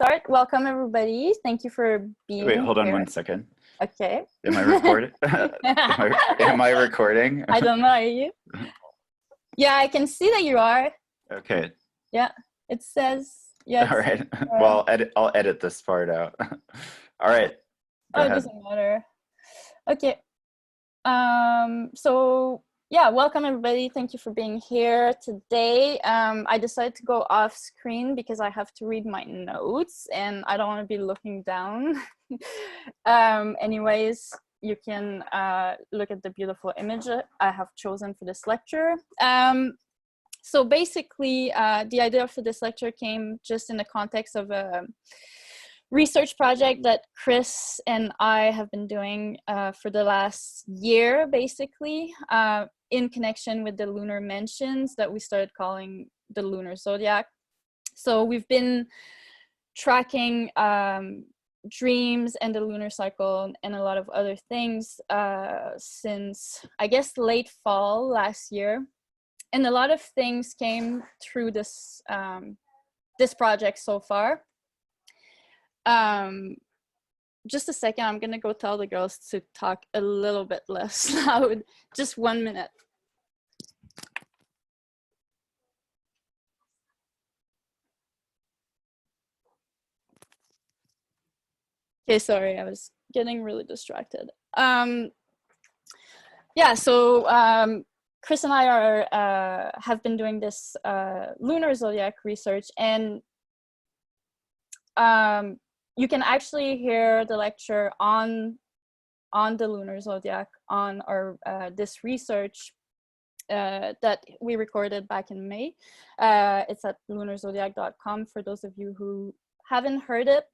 Start. Welcome, everybody. Thank you for being Wait, hold on here. 1 second. Okay. Am I recording? am I recording? I don't know. Are you? Yeah, I can see that you are. Okay. Yeah, it says yes. All right. Well, I'll edit this part out. All right. Go ahead. It doesn't matter. Okay. So yeah, welcome everybody. Thank you for being here today. I decided to go off screen because I have to read my notes and I don't want to be looking down. Anyways, you can look at the beautiful image I have chosen for this lecture. So basically, the idea for this lecture came just in the context of a research project that Chris and I have been doing for the last year, basically, in connection with the lunar mentions that we started calling the lunar zodiac. So we've been tracking dreams and the lunar cycle and a lot of other things since, I guess, late fall last year. And a lot of things came through this, this project so far. Just a second, I'm gonna go tell the girls to talk a little bit less loud. Just 1 minute. Okay, sorry, I was getting really distracted. Yeah, so Chris and I are have been doing this lunar zodiac research, and you can actually hear the lecture on the lunar zodiac on our this research that we recorded back in May. It's at lunarzodiac.com for those of you who haven't heard it.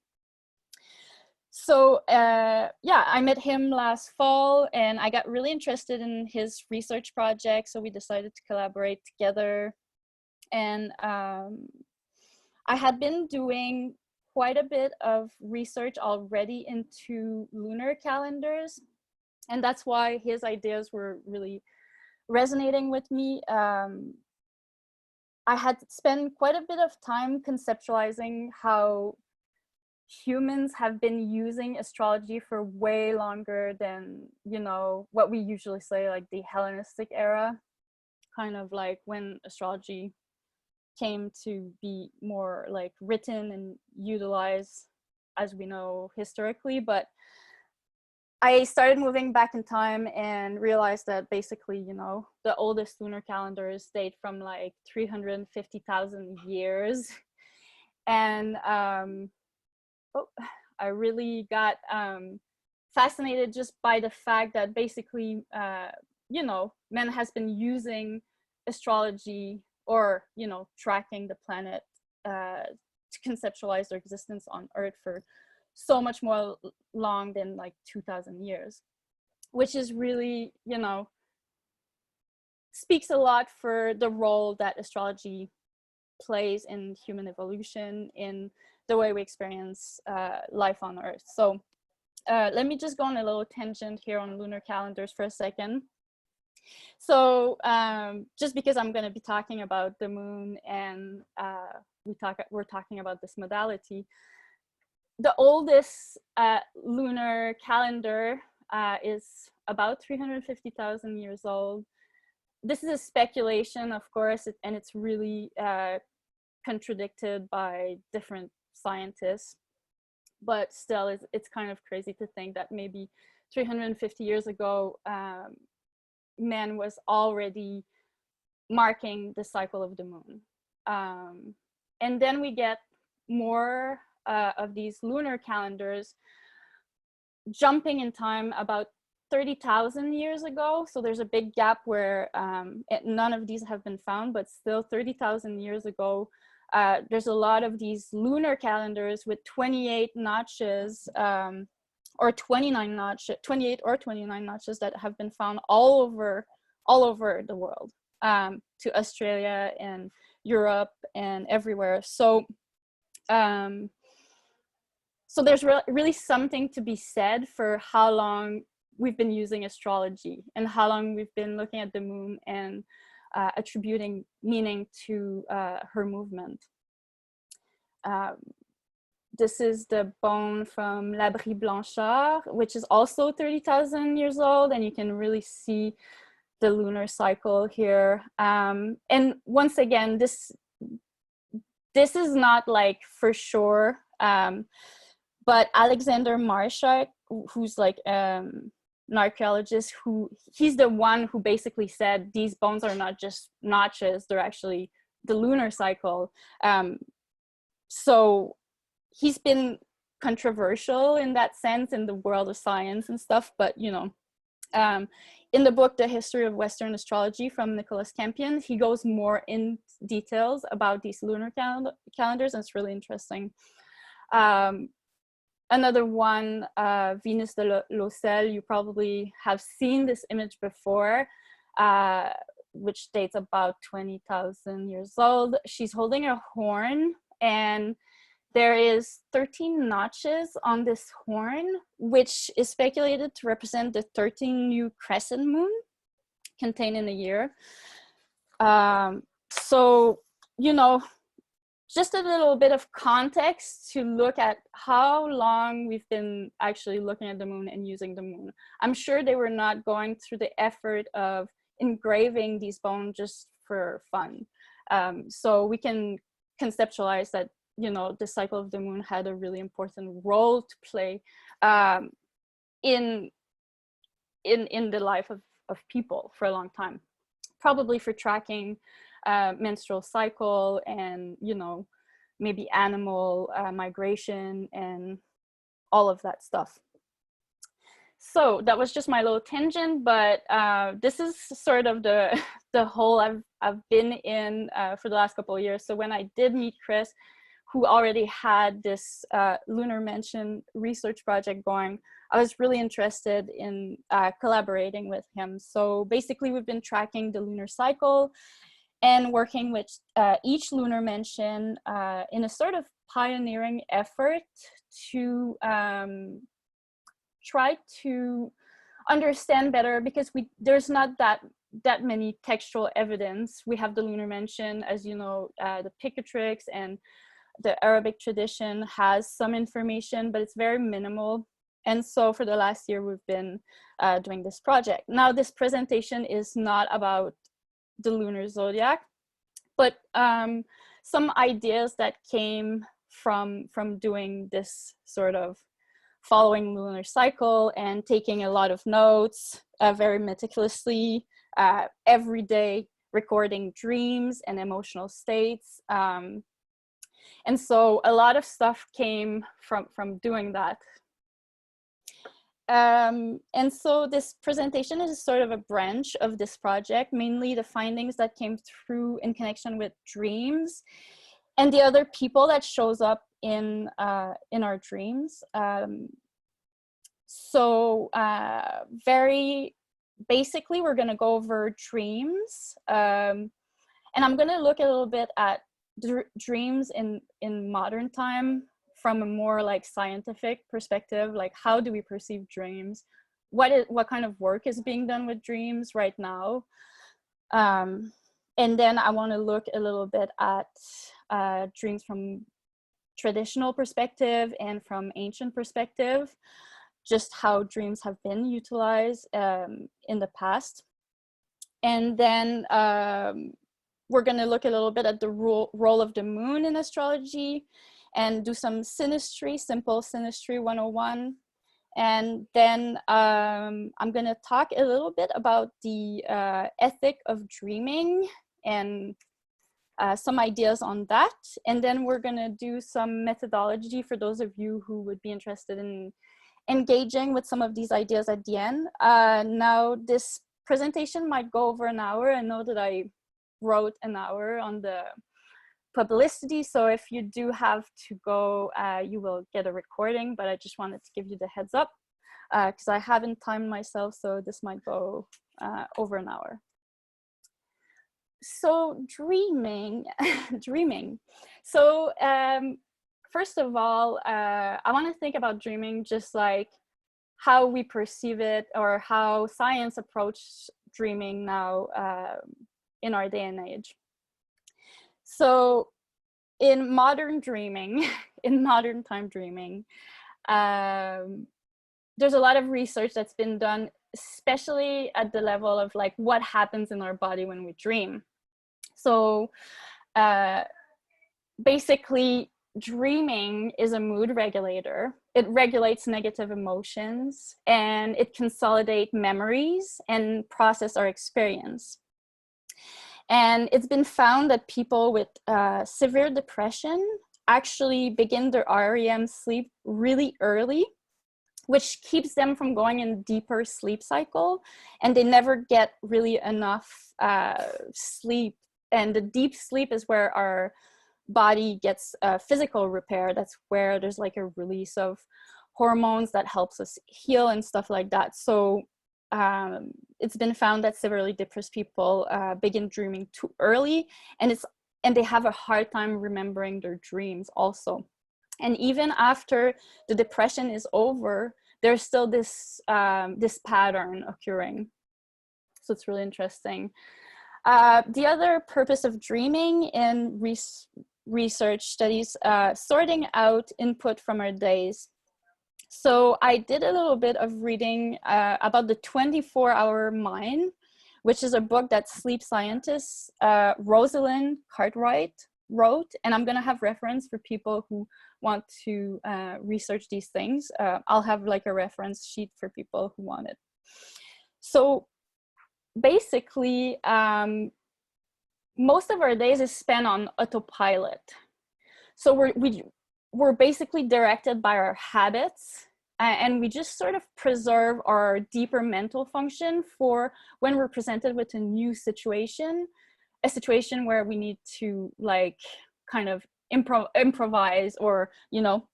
So yeah, I met him last fall and I got really interested in his research project, so we decided to collaborate together. And I had been doing quite a bit of research already into lunar calendars, and that's why his ideas were really resonating with me. I had spent quite a bit of time conceptualizing how humans have been using astrology for way longer than, you know, what we usually say, like the Hellenistic era, kind of like when astrology came to be more like written and utilized as we know historically. But I started moving back in time and realized that basically, you know, the oldest lunar calendars date from like 350,000 years. And I really got fascinated just by the fact that basically, you know, man has been using astrology or, you know, tracking the planet to conceptualize their existence on Earth for so much more long than like 2,000 years, which is really, you know, speaks a lot for the role that astrology plays in human evolution, in the way we experience life on Earth. So let me just go on a little tangent here on lunar calendars for a second. So just because I'm going to be talking about the moon and we're talking about this modality, the oldest lunar calendar is about 350,000 years old. This is a speculation, of course, and it's really contradicted by different scientists, but still it's kind of crazy to think that maybe 350 years ago man was already marking the cycle of the moon. And then we get more of these lunar calendars jumping in time about 30,000 years ago. So there's a big gap where none of these have been found, but still 30,000 years ago, there's a lot of these lunar calendars with 28 notches or 29 notches, 28 or 29 notches that have been found all over the world, to Australia and Europe and everywhere. So so there's really something to be said for how long we've been using astrology and how long we've been looking at the moon and attributing meaning to her movement. this is the bone from L'Abri Blanchard, which is also 30,000 years old, and you can really see the lunar cycle here. And once again, this is not like for sure, but Alexander Marshak, who's like an archaeologist, he's the one who basically said these bones are not just notches, they're actually the lunar cycle. So he's been controversial in that sense in the world of science and stuff, but you know, in the book The History of Western Astrology from Nicholas Campion, he goes more in details about these lunar calendars, and it's really interesting. Another one, Venus de l'Ocel, you probably have seen this image before, which dates about 20,000 years old. She's holding a horn, and there is 13 notches on this horn, which is speculated to represent the 13 new crescent moon contained in a year. So, you know, just a little bit of context to look at how long we've been actually looking at the moon and using the moon. I'm sure they were not going through the effort of engraving these bones just for fun. So we can conceptualize that, you know, the cycle of the moon had a really important role to play in the life of people for a long time, probably for tracking menstrual cycle and, you know, maybe animal migration and all of that stuff. So that was just my little tangent, but this is sort of the hole I've been in for the last couple of years. So when I did meet Chris, who already had this lunar mention research project going, I was really interested in collaborating with him. So basically we've been tracking the lunar cycle and working with each lunar mention in a sort of pioneering effort to try to understand better, because there's not that many textual evidence. We have the lunar mention, as you know, the Picatrix, and the Arabic tradition has some information, but it's very minimal. And so for the last year, we've been doing this project. Now, this presentation is not about the lunar zodiac, but some ideas that came from doing this sort of following lunar cycle and taking a lot of notes very meticulously every day, recording dreams and emotional states. And so a lot of stuff came from doing that. And so this presentation is sort of a branch of this project, mainly the findings that came through in connection with dreams and the other people that shows up in our dreams. So very basically, we're gonna go over dreams. And I'm gonna look a little bit at dreams in modern time from a more like scientific perspective, like how do we perceive dreams? What kind of work is being done with dreams right now? And then I want to look a little bit at dreams from traditional perspective and from ancient perspective, just how dreams have been utilized in the past. And then we're going to look a little bit at the role of the moon in astrology and do some synastry, simple synastry 101. And then I'm going to talk a little bit about the ethic of dreaming and some ideas on that. And then we're going to do some methodology for those of you who would be interested in engaging with some of these ideas at the end. Now, this presentation might go over an hour. I know that I wrote an hour on the publicity, so if you do have to go, you will get a recording, but I just wanted to give you the heads up because I haven't timed myself, so this might go over an hour. So dreaming, dreaming. So first of all, I want to think about dreaming just like how we perceive it or how science approaches dreaming now in our day and age. So in modern dreaming, in modern time dreaming, there's a lot of research that's been done, especially at the level of like what happens in our body when we dream. So basically, dreaming is a mood regulator. It regulates negative emotions, and it consolidates memories and process our experience. And it's been found that people with severe depression actually begin their REM sleep really early, which keeps them from going in a deeper sleep cycle, and they never get really enough sleep. And the deep sleep is where our body gets physical repair. That's where there's like a release of hormones that helps us heal and stuff like that. So it's been found that severely depressed people begin dreaming too early, and they have a hard time remembering their dreams also. And even after the depression is over, there's still this this pattern occurring. So it's really interesting. The other purpose of dreaming in research studies, sorting out input from our days. So I did a little bit of reading about the 24-hour mind, which is a book that sleep scientist Rosalind Cartwright wrote. And I'm going to have reference for people who want to research these things. I'll have like a reference sheet for people who want it. So basically, most of our days is spent on autopilot. So we're basically directed by our habits, and we just sort of preserve our deeper mental function for when we're presented with a new situation, a situation where we need to like kind of improvise or, you know,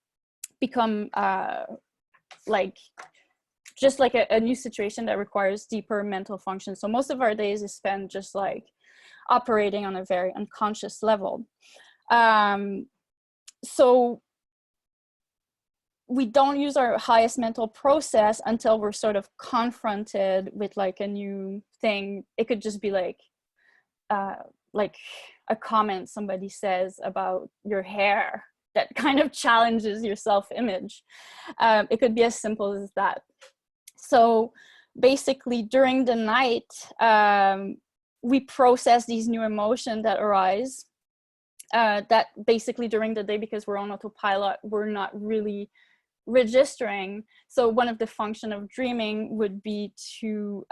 become like just like a new situation that requires deeper mental function. So most of our days is spent just like operating on a very unconscious level. So we don't use our highest mental process until we're sort of confronted with like a new thing. It could just be like a comment somebody says about your hair that kind of challenges your self-image. It could be as simple as that. So basically during the night, we process these new emotions that arise that basically during the day, because we're on autopilot, we're not really registering. So one of the function of dreaming would be to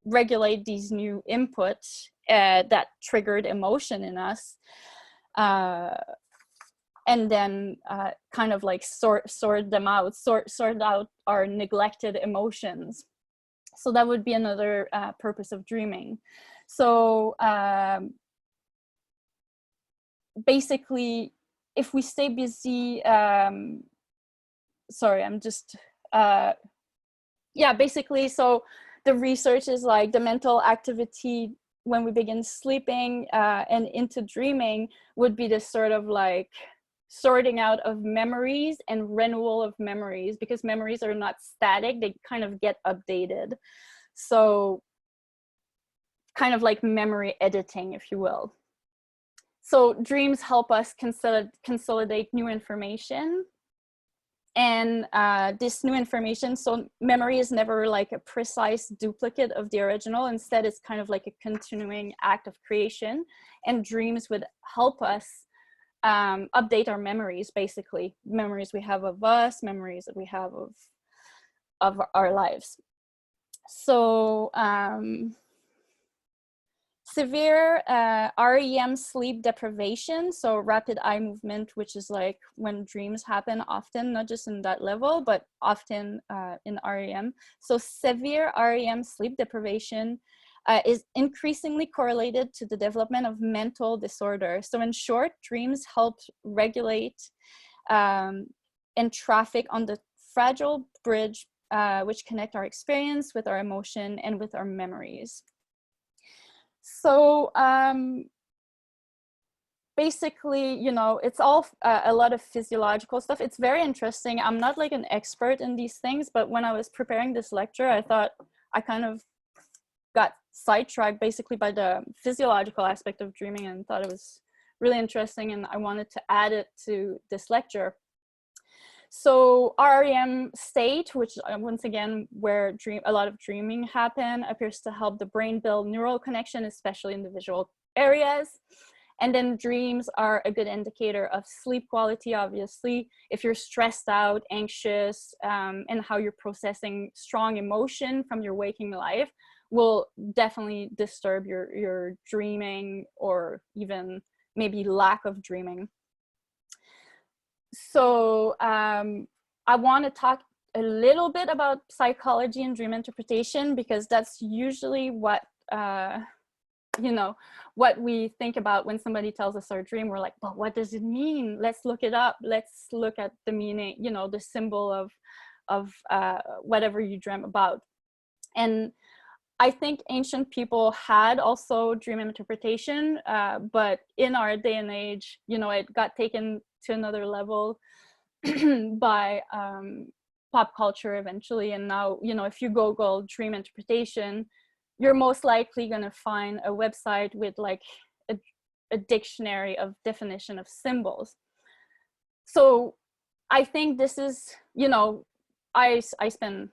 regulate these new inputs that triggered emotion in us, and then kind of like sort them out, sort out our neglected emotions. So that would be another purpose of dreaming. So basically, if we stay busy, sorry, I'm just, yeah, basically, so the research is like the mental activity when we begin sleeping and into dreaming would be this sort of like sorting out of memories and renewal of memories, because memories are not static, they kind of get updated. So kind of like memory editing, if you will. So dreams help us consolidate new information. And this new information, so memory is never like a precise duplicate of the original. Instead, it's kind of like a continuing act of creation. And dreams would help us update our memories, basically. Memories we have of us, memories that we have of our lives. So severe REM sleep deprivation, so rapid eye movement, which is like when dreams happen often, not just in that level, but often in REM. So severe REM sleep deprivation is increasingly correlated to the development of mental disorder. So in short, dreams help regulate and traffic on the fragile bridge which connect our experience with our emotion and with our memories. So basically, you know, it's all a lot of physiological stuff. It's very interesting. I'm not like an expert in these things, but when I was preparing this lecture, I thought I kind of got sidetracked basically by the physiological aspect of dreaming and thought it was really interesting, and I wanted to add it to this lecture. So REM state, which once again, where a lot of dreaming happen, appears to help the brain build neural connection, especially in the visual areas. And then dreams are a good indicator of sleep quality, obviously. If you're stressed out, anxious, and how you're processing strong emotion from your waking life will definitely disturb your dreaming, or even maybe lack of dreaming. So I want to talk a little bit about psychology and dream interpretation, because that's usually what what we think about when somebody tells us our dream. We're like, well, what does it mean? Let's look it up. Let's look at the meaning, the symbol of whatever you dream about. And I think ancient people had also dream interpretation, but in our day and age, it got taken to another level by pop culture eventually. And now, if you Google dream interpretation, you're most likely going to find a website with like a dictionary of definition of symbols. So I think this is, I spend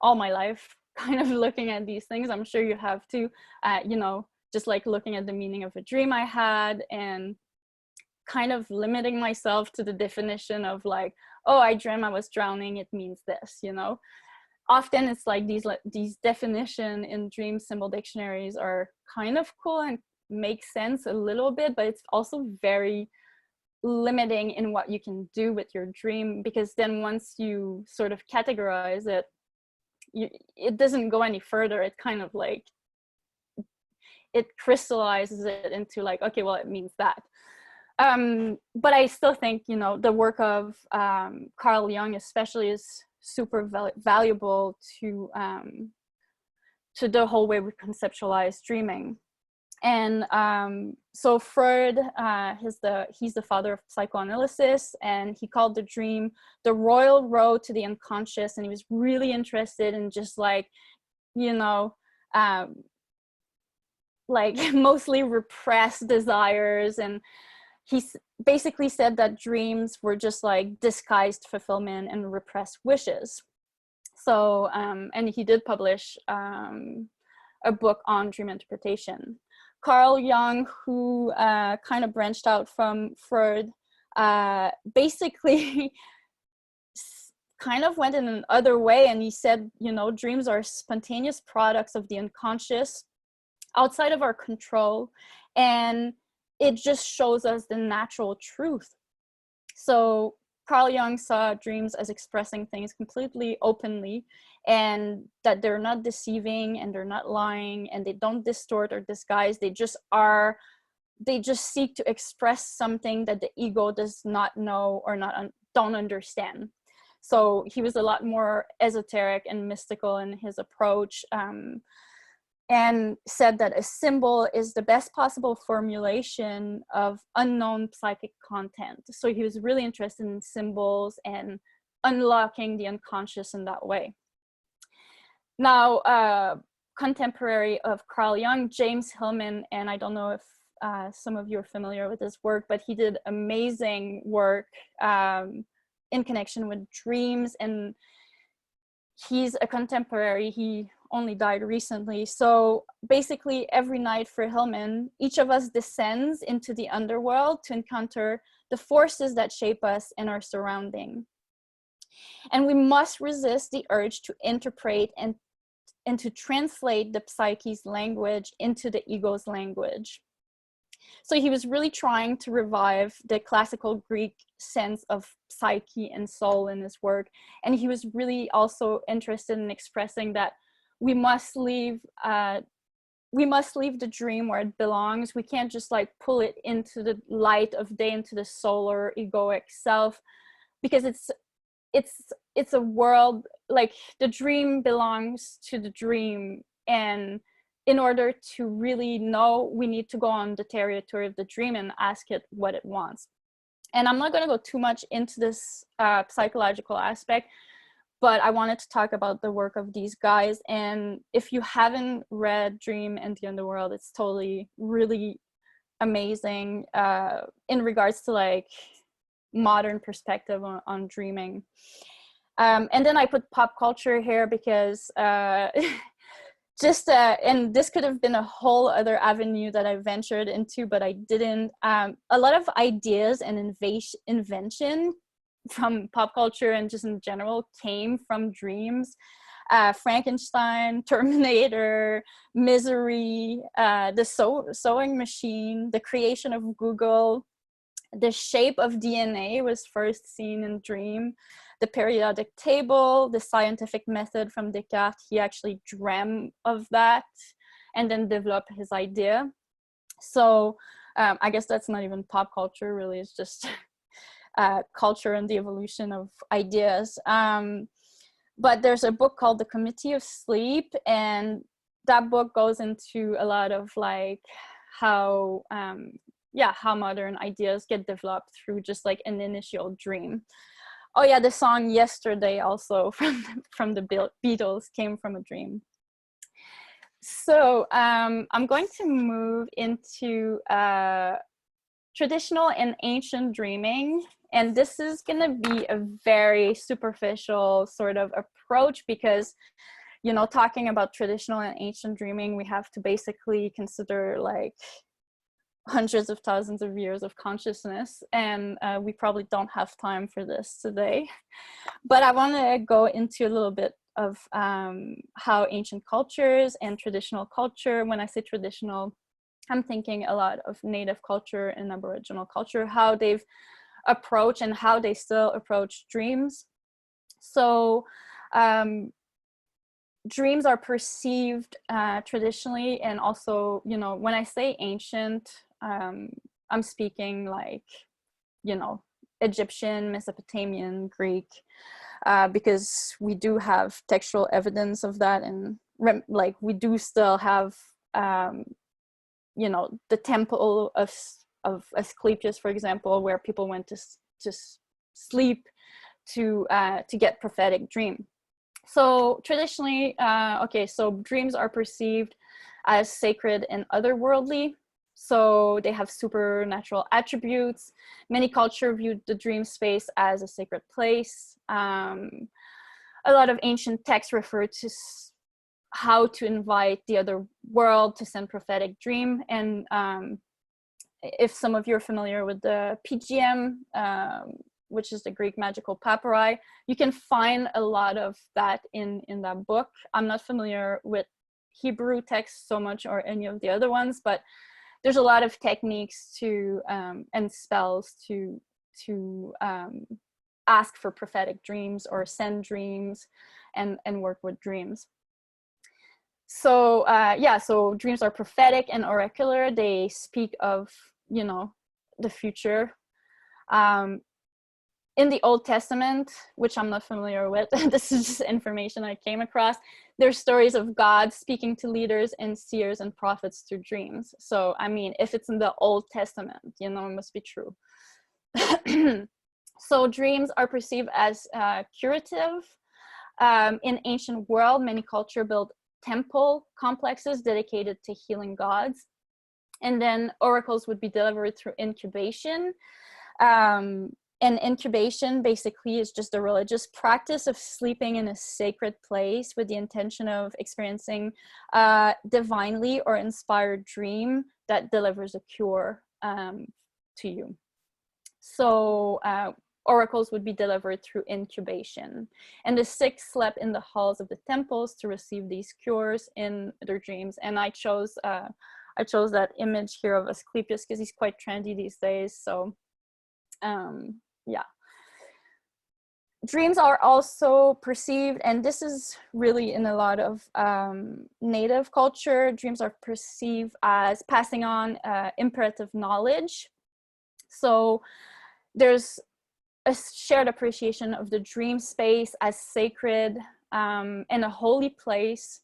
all my life kind of looking at these things. I'm sure you have too, just like looking at the meaning of a dream I had, and kind of limiting myself to the definition of like, oh, I dreamt I was drowning, it means this, Often it's like these definition in dream symbol dictionaries are kind of cool and make sense a little bit, but it's also very limiting in what you can do with your dream, because then once you sort of categorize it, it doesn't go any further. It kind of like, it crystallizes it into like, okay, well, it means that. But I still think, the work of Carl Jung especially is super valuable to the whole way we conceptualize dreaming. And so Freud, he's the father of psychoanalysis, and he called the dream the royal road to the unconscious. And he was really interested in just like, like mostly repressed desires. And he basically said that dreams were just like disguised fulfillment and repressed wishes. So, and he did publish a book on dream interpretation. Carl Jung, who kind of branched out from Freud, basically kind of went in another way, and he said, dreams are spontaneous products of the unconscious, outside of our control, and it just shows us the natural truth. So Carl Jung saw dreams as expressing things completely openly, and that they're not deceiving and they're not lying and they don't distort or disguise. They just are, they just seek to express something that the ego does not know or don't understand. So he was a lot more esoteric and mystical in his approach, and said that a symbol is the best possible formulation of unknown psychic content. So he was really interested in symbols and unlocking the unconscious in that way. Now, contemporary of Carl Jung, James Hillman, and I don't know if some of you are familiar with his work, but he did amazing work in connection with dreams, and he's a contemporary. He only died recently. So basically every night for Hillman, each of us descends into the underworld to encounter the forces that shape us and our surrounding. And we must resist the urge to interpret and to translate the psyche's language into the ego's language. So he was really trying to revive the classical Greek sense of psyche and soul in his work. And he was really also interested in expressing that we must leave the dream where it belongs. We can't just like pull it into the light of day, into the solar egoic self, because it's a world, like the dream belongs to the dream, and in order to really know, we need to go on the territory of the dream and ask it what it wants. And I'm not going to go too much into this psychological aspect, but I wanted to talk about the work of these guys. And if you haven't read Dream and the Underworld, it's totally really amazing in regards to like modern perspective on dreaming. And then I put pop culture here because and this could have been a whole other avenue that I ventured into, but I didn't. A lot of ideas and invention from pop culture and just in general came from dreams. Frankenstein, Terminator, Misery, the sewing machine, the creation of Google, the shape of DNA was first seen in dream. The periodic table, the scientific method from Descartes, he actually dreamt of that and then developed his idea. So I guess that's not even pop culture, really. It's just culture and the evolution of ideas. But there's a book called The Committee of Sleep, and that book goes into a lot of like how modern ideas get developed through just like an initial dream. Oh yeah, the song Yesterday also from the Beatles came from a dream. So I'm going to move into traditional and ancient dreaming. And this is going to be a very superficial sort of approach because, you know, talking about traditional and ancient dreaming, we have to basically consider like hundreds of thousands of years of consciousness, and we probably don't have time for this today. But I want to go into a little bit of how ancient cultures and traditional culture, when I say traditional, I'm thinking a lot of native culture and Aboriginal culture, how they've approached and how they still approach dreams. So dreams are perceived traditionally, and also, you know, when I say ancient, I'm speaking like, you know, Egyptian, Mesopotamian, Greek, because we do have textual evidence of that, and like we do still have, you know, the temple of Asclepius, for example, where people went to sleep to get prophetic dream. So traditionally, okay, so dreams are perceived as sacred and otherworldly. So they have supernatural attributes. Many cultures viewed the dream space as a sacred place. A lot of ancient texts refer to how to invite the other world to send prophetic dream. And if some of you are familiar with the PGM, which is the Greek magical papyri, you can find a lot of that in that book. I'm not familiar with Hebrew texts so much or any of the other ones, but there's a lot of techniques to and spells to ask for prophetic dreams or send dreams and work with dreams. So yeah, so dreams are prophetic and oracular. They speak of, you know, the future. In the Old Testament, which I'm not familiar with, this is just information I came across, there's stories of God speaking to leaders and seers and prophets through dreams. So, I mean, if it's in the Old Testament, you know, it must be true. So dreams are perceived as curative. In ancient world, many cultures built temple complexes dedicated to healing gods. And then oracles would be delivered through incubation. And incubation basically is just a religious practice of sleeping in a sacred place with the intention of experiencing a divinely or inspired dream that delivers a cure to you. So oracles would be delivered through incubation. And the sick slept in the halls of the temples to receive these cures in their dreams. And I chose that image here of Asclepius because he's quite trendy these days. So yeah. Dreams are also perceived, and this is really in a lot of native culture, dreams are perceived as passing on imperative knowledge. So there's a shared appreciation of the dream space as sacred and a holy place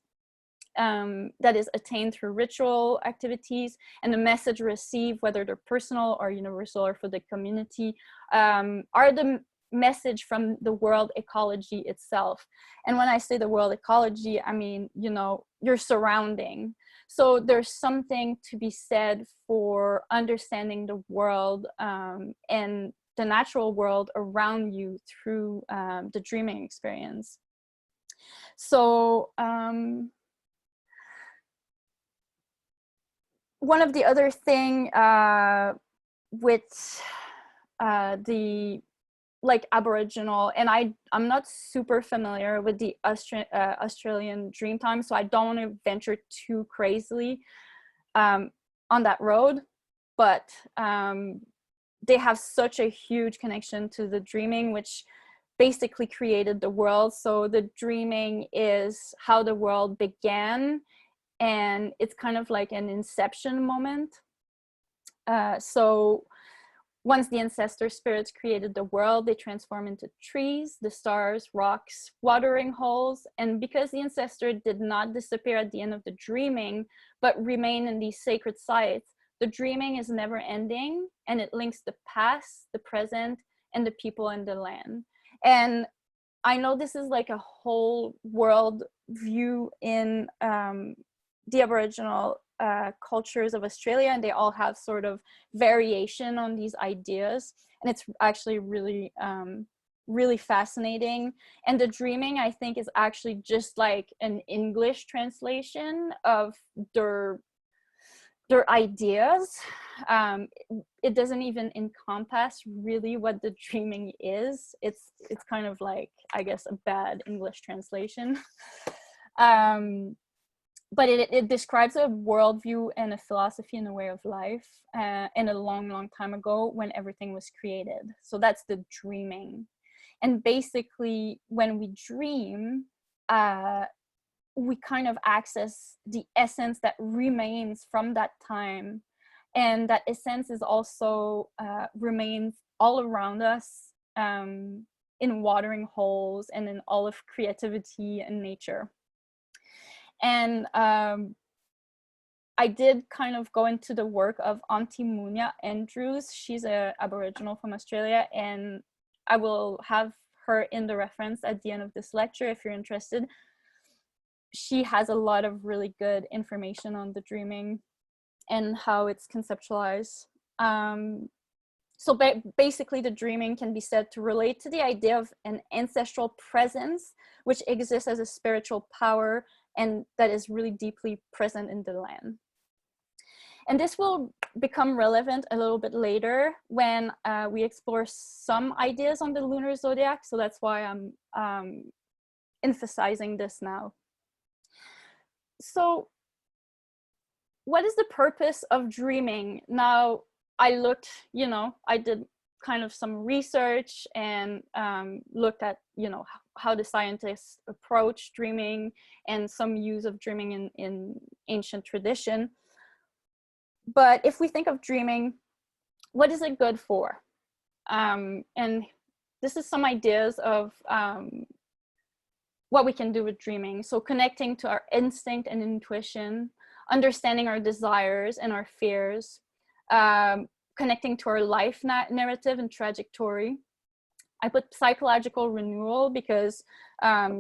that is attained through ritual activities, and the message received, whether they're personal or universal or for the community, are the message from the world ecology itself. And when I say the world ecology, I mean, you know, your surrounding. So there's something to be said for understanding the world and the natural world around you through the dreaming experience. So one of the other thing with the like Aboriginal, and I'm not super familiar with the Australian dream time, so I don't want to venture too crazily on that road, but they have such a huge connection to the dreaming, which basically created the world. So the dreaming is how the world began, and it's kind of like an inception moment. So once the ancestor spirits created the world, they transform into trees, the stars, rocks, watering holes. And because the ancestor did not disappear at the end of the dreaming, but remain in these sacred sites, the dreaming is never ending, and it links the past, the present, and the people and the land. And I know this is like a whole world view in the Aboriginal cultures of Australia, and they all have sort of variation on these ideas, and it's actually really really fascinating. And the dreaming, I think, is actually just like an English translation of their ideas. It doesn't even encompass really what the dreaming is. It's kind of like, I guess, a bad English translation. But it describes a worldview and a philosophy and a way of life in a long, long time ago when everything was created. So that's the dreaming. And basically, when we dream, we kind of access the essence that remains from that time. And that essence is also remains all around us in watering holes and in all of creativity and nature. And I did kind of go into the work of Auntie Munya Andrews. She's an Aboriginal from Australia, and I will have her in the reference at the end of this lecture if you're interested. She has a lot of really good information on the dreaming and how it's conceptualized. So basically, the dreaming can be said to relate to the idea of an ancestral presence, which exists as a spiritual power and that is really deeply present in the land. And this will become relevant a little bit later when we explore some ideas on the lunar zodiac. So that's why I'm emphasizing this now. So what is the purpose of dreaming? Now, I looked, I did kind of some research and looked at, how the scientists approach dreaming and some use of dreaming in ancient tradition. But if we think of dreaming, what is it good for? And this is some ideas of what we can do with dreaming. So connecting to our instinct and intuition, understanding our desires and our fears, connecting to our life narrative and trajectory. I put psychological renewal because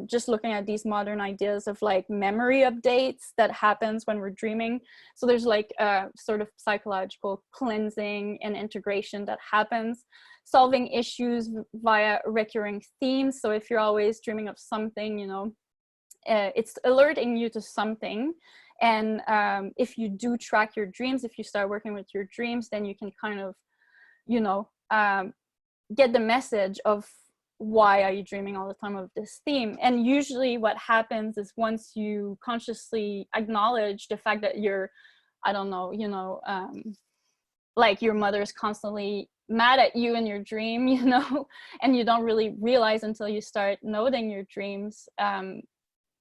just looking at these modern ideas of like memory updates that happens when we're dreaming. So there's like a sort of psychological cleansing and integration that happens. Solving issues via recurring themes. So if you're always dreaming of something, it's alerting you to something. And if you do track your dreams, if you start working with your dreams, then you can kind of, get the message of why are you dreaming all the time of this theme. And usually what happens is once you consciously acknowledge the fact that you're, I don't know, like your mother is constantly mad at you in your dream, and you don't really realize until you start noting your dreams. And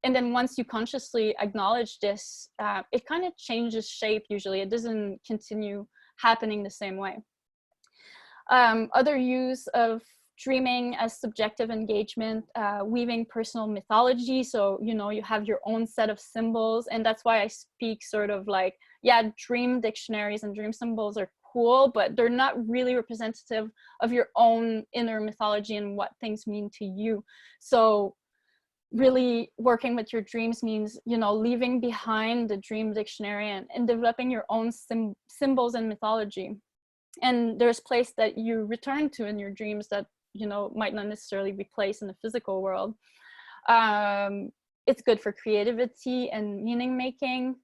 then once you consciously acknowledge this, it kind of changes shape usually. It doesn't continue happening the same way. Other use of dreaming as subjective engagement, weaving personal mythology. So, you have your own set of symbols. And that's why I speak sort of like, yeah, dream dictionaries and dream symbols are cool, but they're not really representative of your own inner mythology and what things mean to you. So really working with your dreams means, you know, leaving behind the dream dictionary and developing your own symbols and mythology. And there's place that you return to in your dreams that, you know, might not necessarily be placed in the physical world. It's good for creativity and meaning making.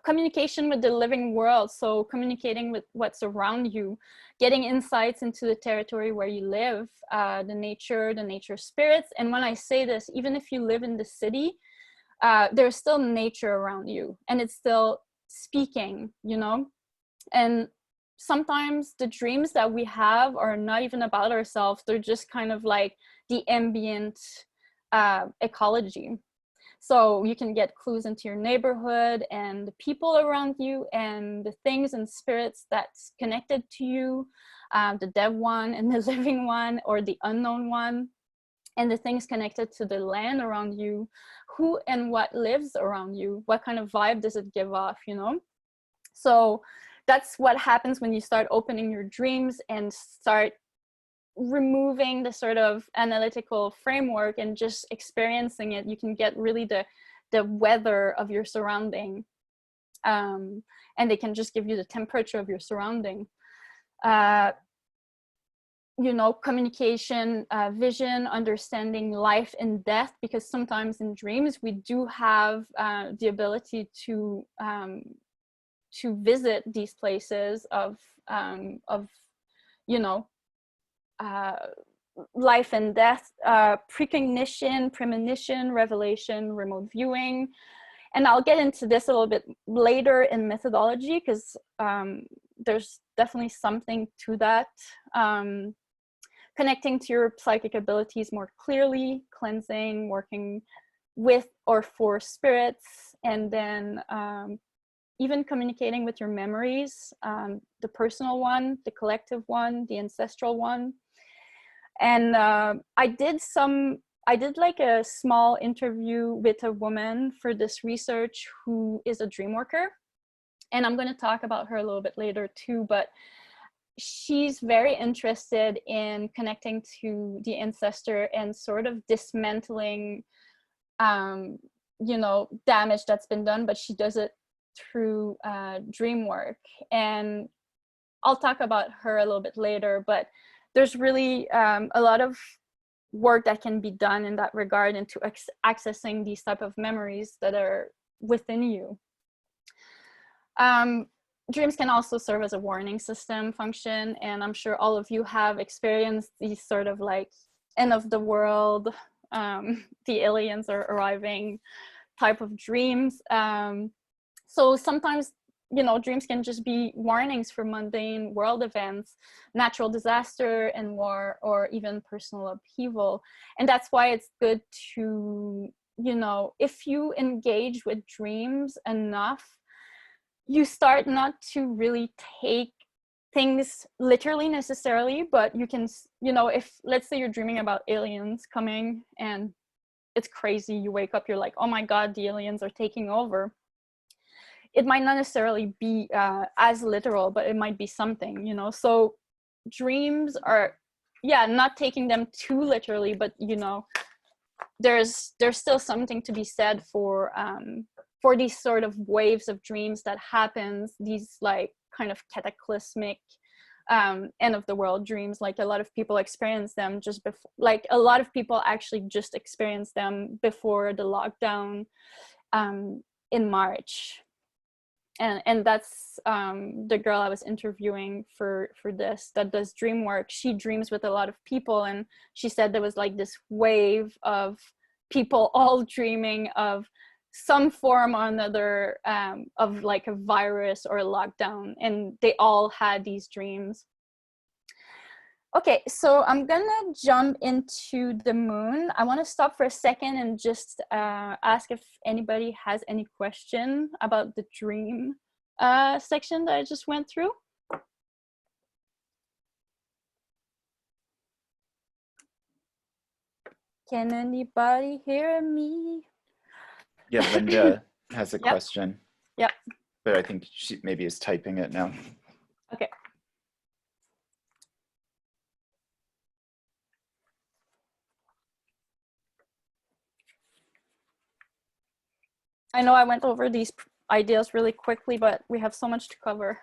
Communication with the living world, so communicating with what's around you, getting insights into the territory where you live, the nature spirits. And when I say this, even if you live in the city, there's still nature around you and it's still speaking, you know. And sometimes the dreams that we have are not even about ourselves, they're just kind of like the ambient ecology. So you can get clues into your neighborhood and the people around you and the things and spirits that's connected to you, the dead one and the living one, or the unknown one, and the things connected to the land around you, who and what lives around you, what kind of vibe does it give off, you know? So that's what happens when you start opening your dreams and start removing the sort of analytical framework and just experiencing it. You can get really the weather of your surrounding, and they can just give you the temperature of your surrounding. You know, communication, vision, understanding life and death, because sometimes in dreams we do have the ability to visit these places of you know, life and death, precognition, premonition, revelation, remote viewing. And I'll get into this a little bit later in methodology, because there's definitely something to that. Connecting to your psychic abilities more clearly, cleansing, working with or for spirits, and then even communicating with your memories, the personal one, the collective one, the ancestral one. And I did like a small interview with a woman for this research who is a dream worker. And I'm going to talk about her a little bit later too, but she's very interested in connecting to the ancestor and sort of dismantling, you know, damage that's been done, but she does it through dream work. And I'll talk about her a little bit later, but there's really a lot of work that can be done in that regard into accessing these type of memories that are within you. Dreams can also serve as a warning system function, and I'm sure all of you have experienced these sort of like end of the world, the aliens are arriving type of dreams. So sometimes, you know, dreams can just be warnings for mundane world events, natural disaster and war, or even personal upheaval. And that's why it's good to, you know, if you engage with dreams enough, you start not to really take things literally necessarily, but you can, you know, if let's say you're dreaming about aliens coming and it's crazy, you wake up, you're like, oh my God, the aliens are taking over. It might not necessarily be as literal, but it might be something, you know. So dreams are, yeah, not taking them too literally, but you know, there's still something to be said for these sort of waves of dreams that happens, these like kind of cataclysmic end of the world dreams. Like a lot of people experience them just before, like a lot of people actually just experience them before the lockdown in March. And that's the girl I was interviewing for this that does dream work. She dreams with a lot of people, and she said there was like this wave of people all dreaming of some form or another of like a virus or a lockdown, and they all had these dreams. Okay, so I'm gonna jump into the moon. I want to stop for a second and just ask if anybody has any question about the dream section that I just went through. Can anybody hear me? Yeah, Linda has a question. Yep. But I think she maybe is typing it now. Okay. I know I went over these ideas really quickly, but we have so much to cover.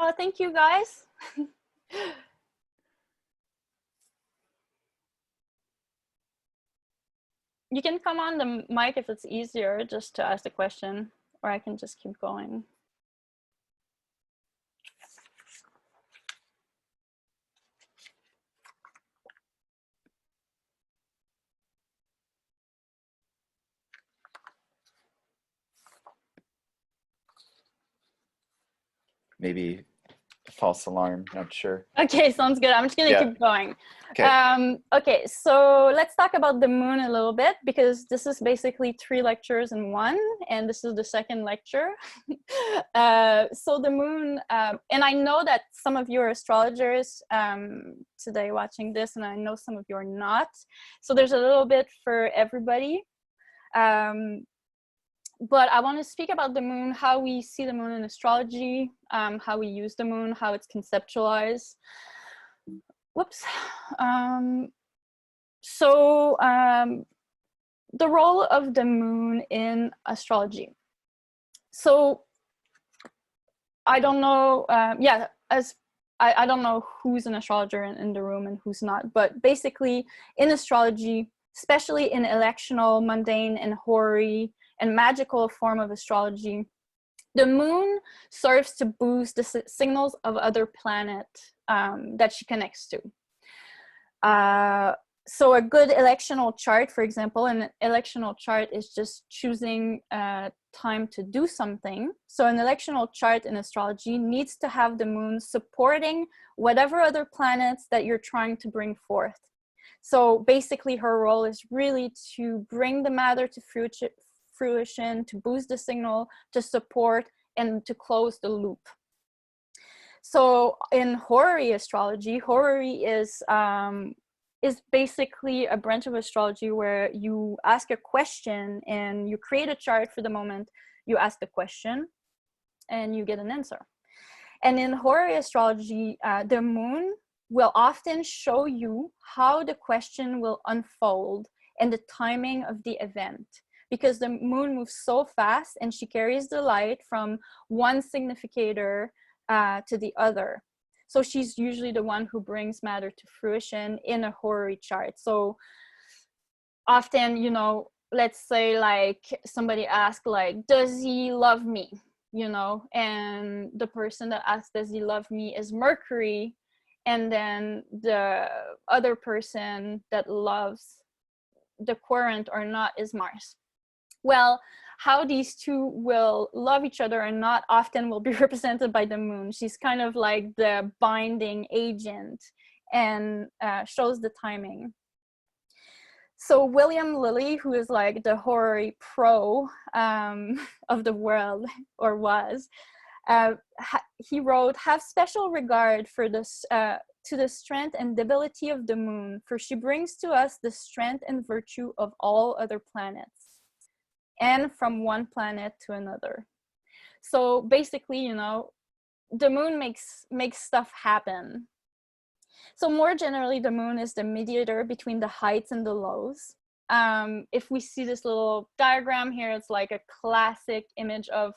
Oh, thank you guys. You can come on the mic if it's easier just to ask the question, or I can just keep going. Maybe false alarm, not sure. Okay, sounds good. I'm just gonna keep going. Okay. Okay, so let's talk about the moon a little bit, because this is basically 3 lectures in one, and this is the second lecture. So the moon, and I know that some of you are astrologers today watching this, and I know some of you are not. So there's a little bit for everybody. But I want to speak about the moon, how we see the moon in astrology, how we use the moon, how it's conceptualized. Whoops. The role of the moon in astrology. So I don't know, I don't know who's an astrologer in the room and who's not, but basically in astrology, especially in electional, mundane, and hoary, and magical form of astrology, the moon serves to boost the signals of other planets that she connects to. So a good electional chart, for example, an electional chart is just choosing time to do something. So an electional chart in astrology needs to have the moon supporting whatever other planets that you're trying to bring forth. So basically her role is really to bring the matter to fruition, to boost the signal, to support, and to close the loop. So in horary astrology, horary is basically a branch of astrology where you ask a question and you create a chart for the moment you ask the question and you get an answer. And in horary astrology, the moon will often show you how the question will unfold and the timing of the event, because the moon moves so fast and she carries the light from one significator to the other. So she's usually the one who brings matter to fruition in a horary chart. So often, you know, let's say like somebody asks like, does he love me? You know, and the person that asks, does he love me, is Mercury. And then the other person that loves the querent or not is Mars. Well, how these two will love each other or not often will be represented by the moon. She's kind of like the binding agent and shows the timing. So William Lilly, who is like the horary pro of the world, or was, he wrote, "Have special regard for this to the strength and debility of the moon, for she brings to us the strength and virtue of all other planets, and from one planet to another." So basically, you know, the moon makes stuff happen. So more generally, the moon is the mediator between the heights and the lows. If we see this little diagram here, it's like a classic image of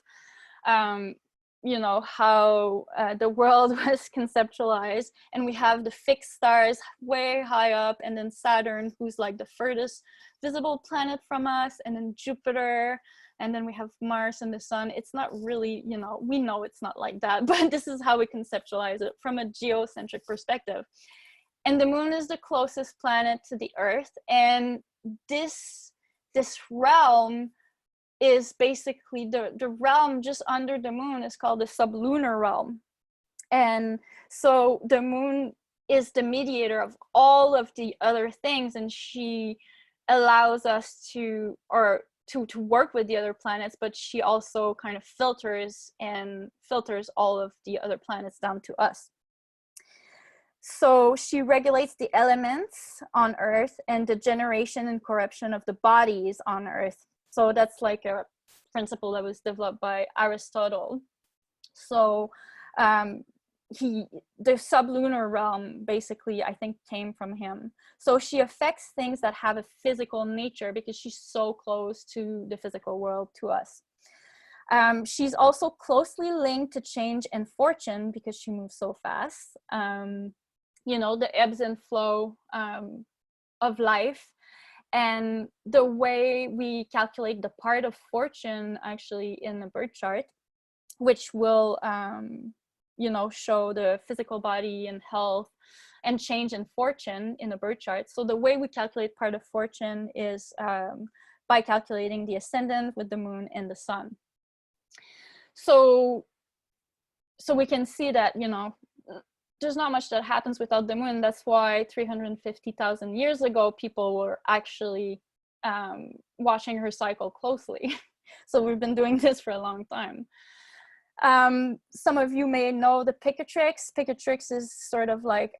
you know, how the world was conceptualized, and we have the fixed stars way high up, and then Saturn, who's like the furthest visible planet from us, and then Jupiter, and then we have Mars and the sun. It's not really, you know, we know it's not like that, but this is how we conceptualize it from a geocentric perspective. And the moon is the closest planet to the Earth, and this realm is basically the realm just under the moon is called the sublunar realm. And so the moon is the mediator of all of the other things, and she allows us to, or to work with the other planets, but she also kind of filters all of the other planets down to us. So she regulates the elements on Earth and the generation and corruption of the bodies on Earth. So that's like a principle that was developed by Aristotle. So the sublunar realm basically, I think, came from him. So she affects things that have a physical nature because she's so close to the physical world, to us. She's also closely linked to change and fortune because she moves so fast. You know, the ebbs and flow of life. And the way we calculate the part of fortune actually in the birth chart, which will, you know, show the physical body and health and change in fortune in the birth chart. So the way we calculate part of fortune is by calculating the ascendant with the moon and the sun. So we can see that, you know, there's not much that happens without the moon. That's why 350,000 years ago, people were actually watching her cycle closely. So we've been doing this for a long time. Some of you may know the Picatrix. Picatrix is sort of like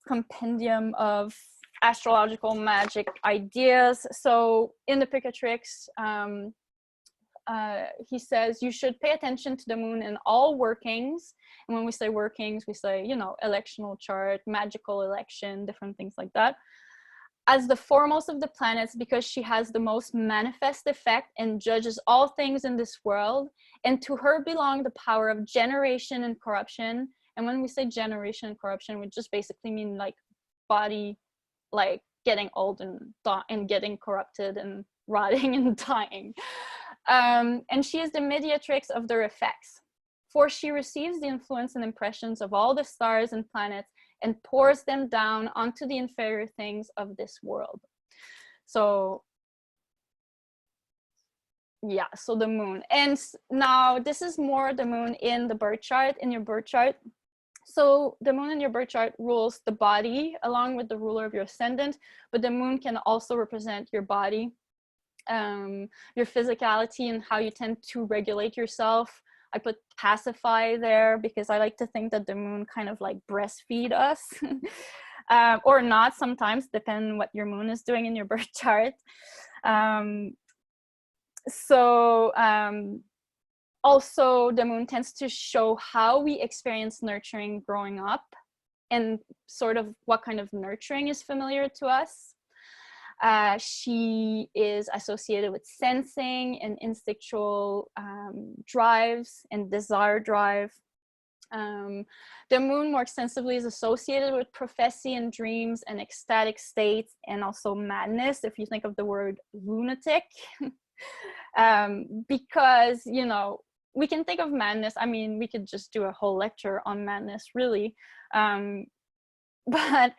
compendium of astrological magic ideas. So in the Picatrix, he says you should pay attention to the moon in all workings. And when we say workings, we say, you know, electional chart, magical election, different things like that, as the foremost of the planets, because she has the most manifest effect and judges all things in this world. And to her belong the power of generation and corruption. And when we say generation and corruption, we just basically mean like body, like getting old and getting corrupted and rotting and dying. And she is the mediatrix of their effects, for she receives the influence and impressions of all the stars and planets and pours them down onto the inferior things of this world. So yeah, so the moon. And now this is more the moon in the birth chart, in your birth chart. So the moon in your birth chart rules the body along with the ruler of your ascendant, but the moon can also represent your body, your physicality, and how you tend to regulate yourself. I put pacify there because I like to think that the moon kind of like breastfeed us, or not sometimes, depending on what your moon is doing in your birth chart. Also the moon tends to show how we experience nurturing growing up and sort of what kind of nurturing is familiar to us. She is associated with sensing and instinctual drives and desire drive. The moon more extensively is associated with prophecy and dreams and ecstatic states, and also madness, if you think of the word lunatic. Because, you know, we can think of madness, I mean, we could just do a whole lecture on madness, really. But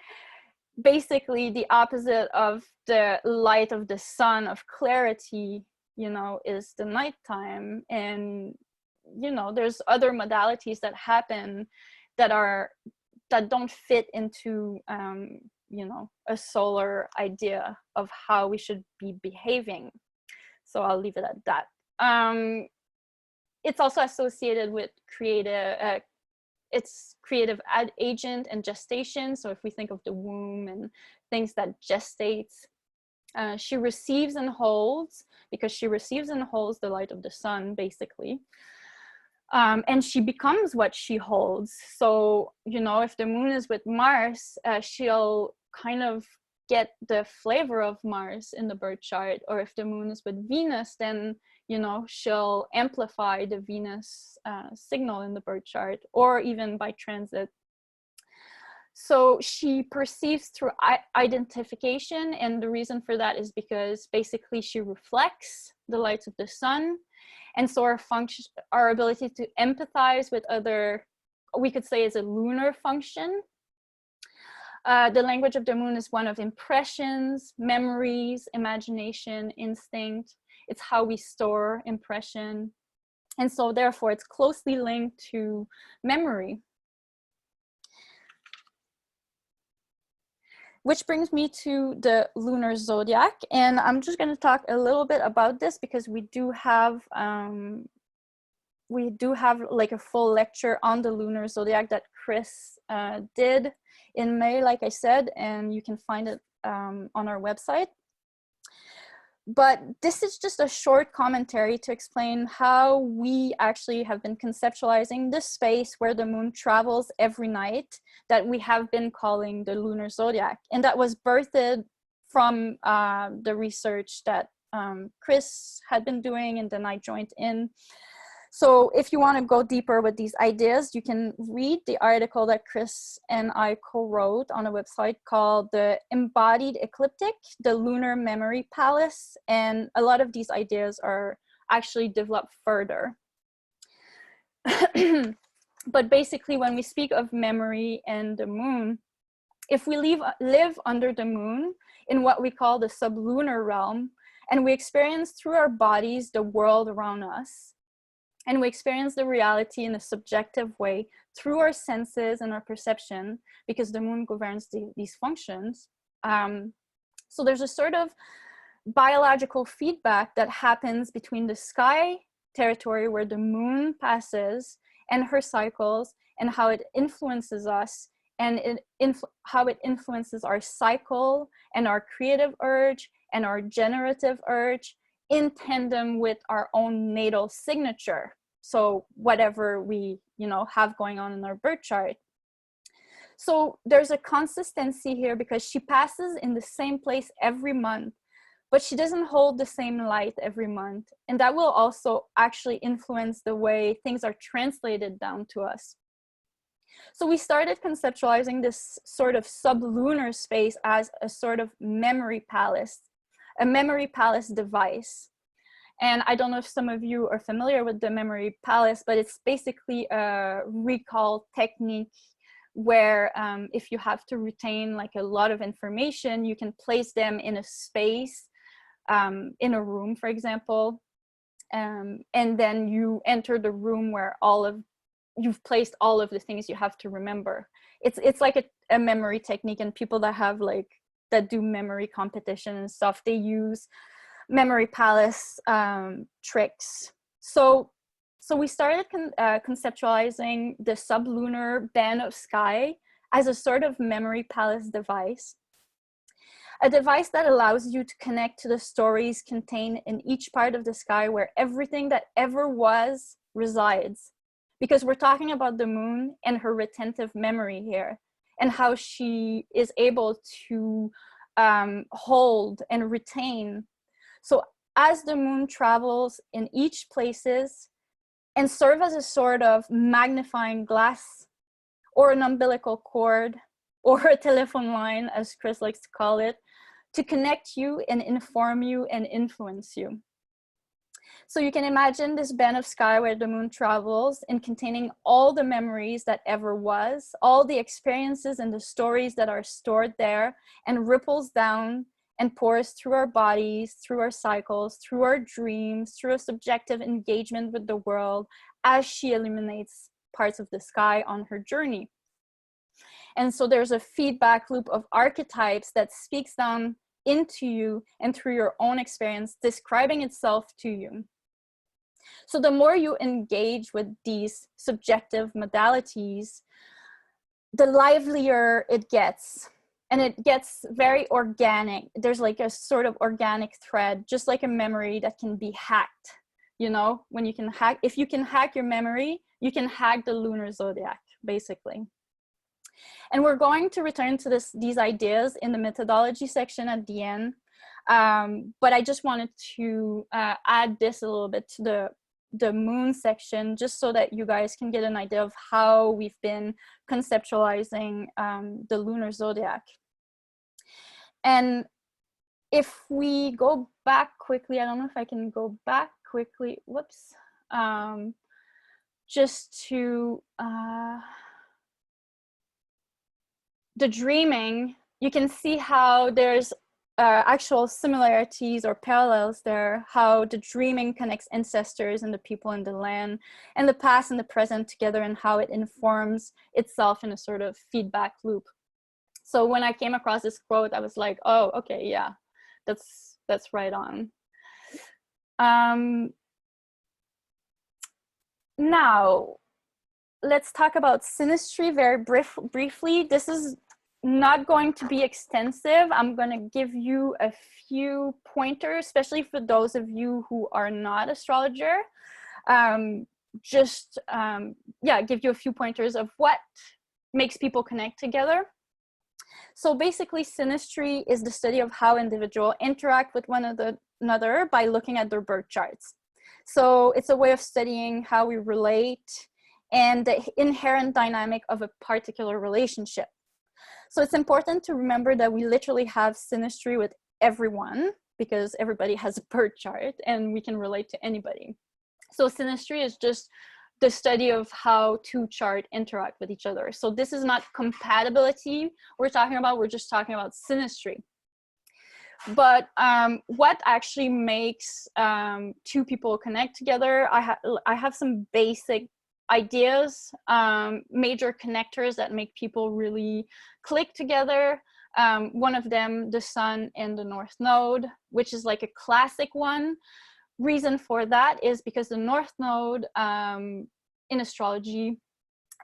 basically the opposite of the light of the sun, of clarity, you know, is the nighttime. And, you know, there's other modalities that happen that don't fit into, you know, a solar idea of how we should be behaving. So I'll leave it at that. It's also associated with it's creative agent and gestation. So if we think of the womb and things that gestates, she receives and holds, because she receives and holds the light of the sun, basically. And she becomes what she holds. So, you know, if the moon is with Mars, she'll kind of get the flavor of Mars in the birth chart. Or if the moon is with Venus, then, you know, she'll amplify the Venus signal in the birth chart, or even by transit. So she perceives through identification, and the reason for that is because basically she reflects the lights of the sun. And so our ability to empathize with other, we could say, is a lunar function. The language of the moon is one of impressions, memories, imagination, instinct. It's how we store impression. And so therefore it's closely linked to memory. which brings me to the lunar zodiac. And I'm just going to talk a little bit about this because we do have like a full lecture on the lunar zodiac that Chris did in May, like I said, and you can find it on our website. But this is just a short commentary to explain how we actually have been conceptualizing this space where the moon travels every night that we have been calling the lunar zodiac. And that was birthed from the research that Chris had been doing, and then I joined in. So if you want to go deeper with these ideas, you can read the article that Chris and I co-wrote on a website called The Embodied Ecliptic, the Lunar Memory Palace. And a lot of these ideas are actually developed further. But basically, when we speak of memory and the moon, if we live under the moon in what we call the sublunar realm, and we experience through our bodies the world around us, and we experience the reality in a subjective way through our senses and our perception, because the moon governs these functions. So there's a sort of biological feedback that happens between the sky territory where the moon passes and her cycles, and how it influences us, and how it influences our cycle and our creative urge and our generative urge, in tandem with our own natal signature. So whatever we, have going on in our birth chart. So there's a consistency here because she passes in the same place every month, but she doesn't hold the same light every month. And that will also actually influence the way things are translated down to us. So we started conceptualizing this sort of sublunar space as a sort of memory palace, a memory palace device. And I don't know if some of you are familiar with the memory palace, but it's basically a recall technique where if you have to retain like a lot of information, you can place them in a space, in a room, for example, and then you enter the room where you've placed all of the things you have to remember. It's like a memory technique, and people that do memory competition and stuff, they use memory palace tricks. So we started conceptualizing the sublunar band of sky as a sort of memory palace device, a device that allows you to connect to the stories contained in each part of the sky where everything that ever was resides. Because we're talking about the moon and her retentive memory here, and how she is able to hold and retain. So as the moon travels in each places and serve as a sort of magnifying glass, or an umbilical cord, or a telephone line, as Chris likes to call it, to connect you and inform you and influence you. So you can imagine this band of sky where the moon travels, and containing all the memories that ever was, all the experiences and the stories that are stored there, and ripples down and pours through our bodies, through our cycles, through our dreams, through a subjective engagement with the world as she illuminates parts of the sky on her journey. And so there's a feedback loop of archetypes that speaks down into you and through your own experience, describing itself to you. So the more you engage with these subjective modalities, the livelier it gets. And it gets very organic. There's like a sort of organic thread, just like a memory that can be hacked. When you can hack, if you can hack your memory, you can hack the lunar zodiac, basically. And we're going to return to these ideas in the methodology section at the end. But I just wanted to add this a little bit to the moon section, just so that you guys can get an idea of how we've been conceptualizing the lunar zodiac. And if we go back quickly, I don't know if I can go back quickly, whoops, just to the dreaming, you can see how there's actual similarities or parallels there, how the dreaming connects ancestors and the people in the land and the past and the present together, and how it informs itself in a sort of feedback loop. So when I came across this quote, I was like, oh, okay, yeah, that's right on. Now, let's talk about synastry very briefly. This is not going to be extensive. I'm going to give you a few pointers, especially for those of you who are not astrologer. Yeah, give you a few pointers of what makes people connect together. So basically, synastry is the study of how individuals interact with one another by looking at their birth charts. So it's a way of studying how we relate and the inherent dynamic of a particular relationship. So it's important to remember that we literally have synastry with everyone because everybody has a birth chart and we can relate to anybody. So synastry is just the study of how two charts interact with each other. So this is not compatibility we're talking about, we're just talking about synastry. But what actually makes two people connect together, I have some basic ideas, major connectors that make people really click together. One of them, the sun and the north node, which is like a classic one. Reason for that is because the north node in astrology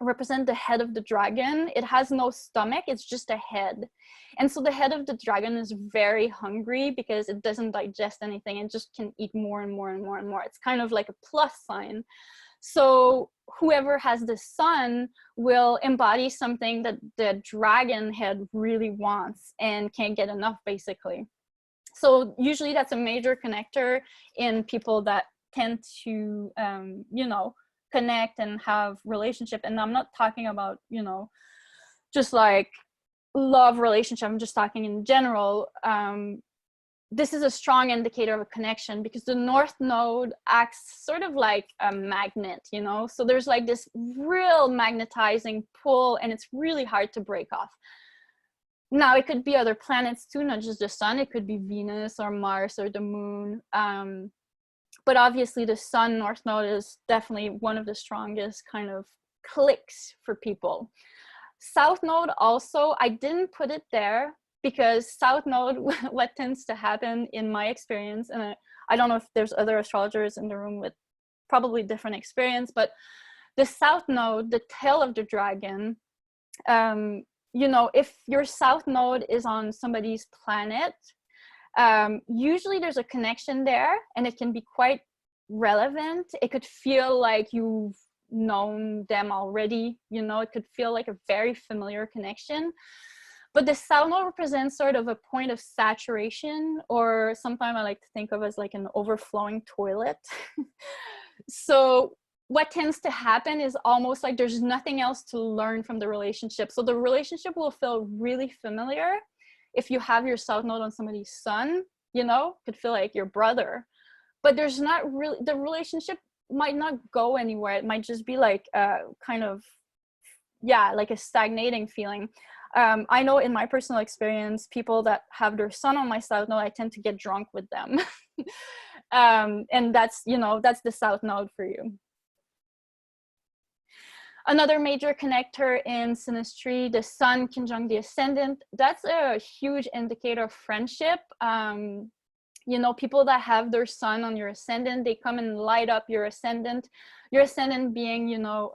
represent the head of the dragon. It has no stomach, it's just a head. And so the head of the dragon is very hungry because it doesn't digest anything and just can eat more and more and more and more. It's kind of like a plus sign. So whoever has the sun will embody something that the dragon head really wants and can't get enough, basically. So usually that's a major connector in people that tend to, you know, connect and have relationship. And I'm not talking about, you know, just like love relationship. I'm just talking in general. This is a strong indicator of a connection because the north node acts sort of like a magnet, you know? So there's like this real magnetizing pull and it's really hard to break off. Now, it could be other planets too, not just the sun. It could be Venus or Mars or the moon. But obviously the sun north node is definitely one of the strongest kind of clicks for people. South node also, I didn't put it there because south node, what tends to happen in my experience, and I don't know if there's other astrologers in the room with probably different experience, but the south node, the tail of the dragon, you know, if your south node is on somebody's planet, usually there's a connection there and it can be quite relevant. It could feel like you've known them already, you know, it could feel like a very familiar connection. But the south node represents sort of a point of saturation, or sometimes I like to think of as like an overflowing toilet. So what tends to happen is almost like there's nothing else to learn from the relationship. So the relationship will feel really familiar. If you have your south node on somebody's sun, you know, could feel like your brother, but there's not really, the relationship might not go anywhere. It might just be like kind of, yeah, like a stagnating feeling. I know in my personal experience, people that have their sun on my south node, I tend to get drunk with them. And that's, you know, that's the south node for you. Another major connector in synastry, the sun conjunct the ascendant. That's a huge indicator of friendship. You know, people that have their sun on your ascendant, they come and light up your ascendant being, you know,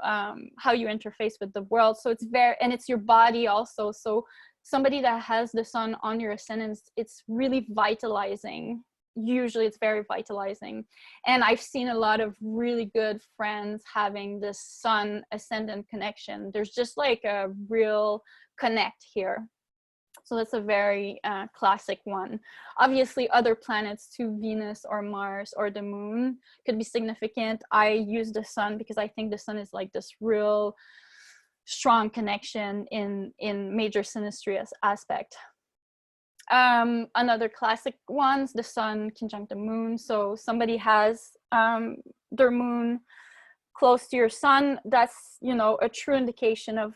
how you interface with the world. So it's very, and it's your body also. So somebody that has the sun on your ascendant, it's really vitalizing. Usually it's very vitalizing. And I've seen a lot of really good friends having this sun ascendant connection. There's just like a real connect here. So that's a very classic one. Obviously other planets too, Venus or Mars or the moon could be significant. I use the sun because I think the sun is like this real strong connection in major synastry aspect. Another classic ones, the sun conjunct the moon. So somebody has their moon close to your sun, that's, you know, a true indication of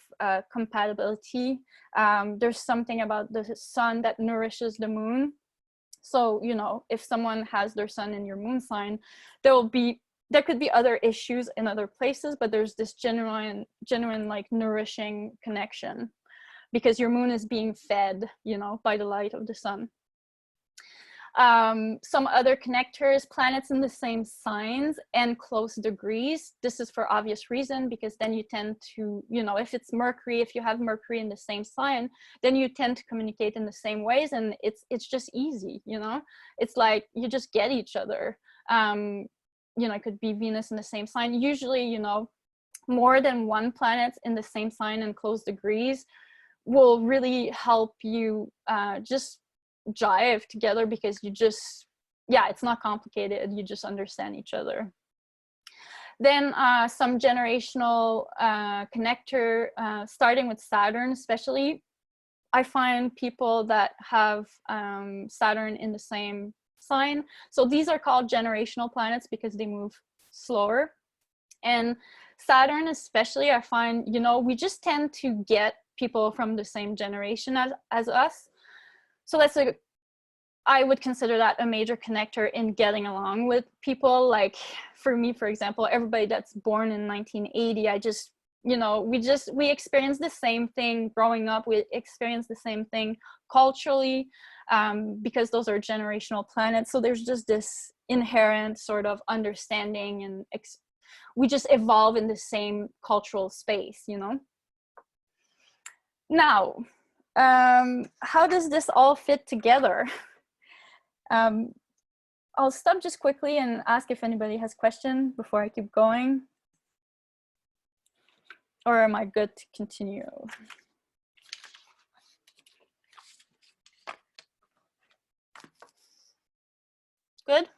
compatibility. There's something about the sun that nourishes the moon. So, you know, if someone has their sun in your moon sign, there could be other issues in other places, but there's this genuine like nourishing connection. because your moon is being fed, you know, by the light of the sun. Some other connectors, planets in the same signs and close degrees. This is for obvious reason, because then you tend to, you know, if it's Mercury, if you have Mercury in the same sign, then you tend to communicate in the same ways, and it's just easy, you know. It's like you just get each other. You know, it could be Venus in the same sign. Usually, you know, more than one planet in the same sign and close degrees will really help you just jive together, because you just, yeah, it's not complicated, you just understand each other. Then some generational connector, starting with Saturn especially. I find people that have Saturn in the same sign, so these are called generational planets because they move slower. And Saturn especially, I find, you know, we just tend to get people from the same generation as us. So that's I would consider that a major connector in getting along with people. Like for me, for example, everybody that's born in 1980, I just, you know, we experience the same thing growing up. We experience the same thing culturally, because those are generational planets. So there's just this inherent sort of understanding, and we just evolve in the same cultural space, you know. Now, how does this all fit together? I'll stop just quickly and ask if anybody has questions before I keep going. Or am I good to continue? Good?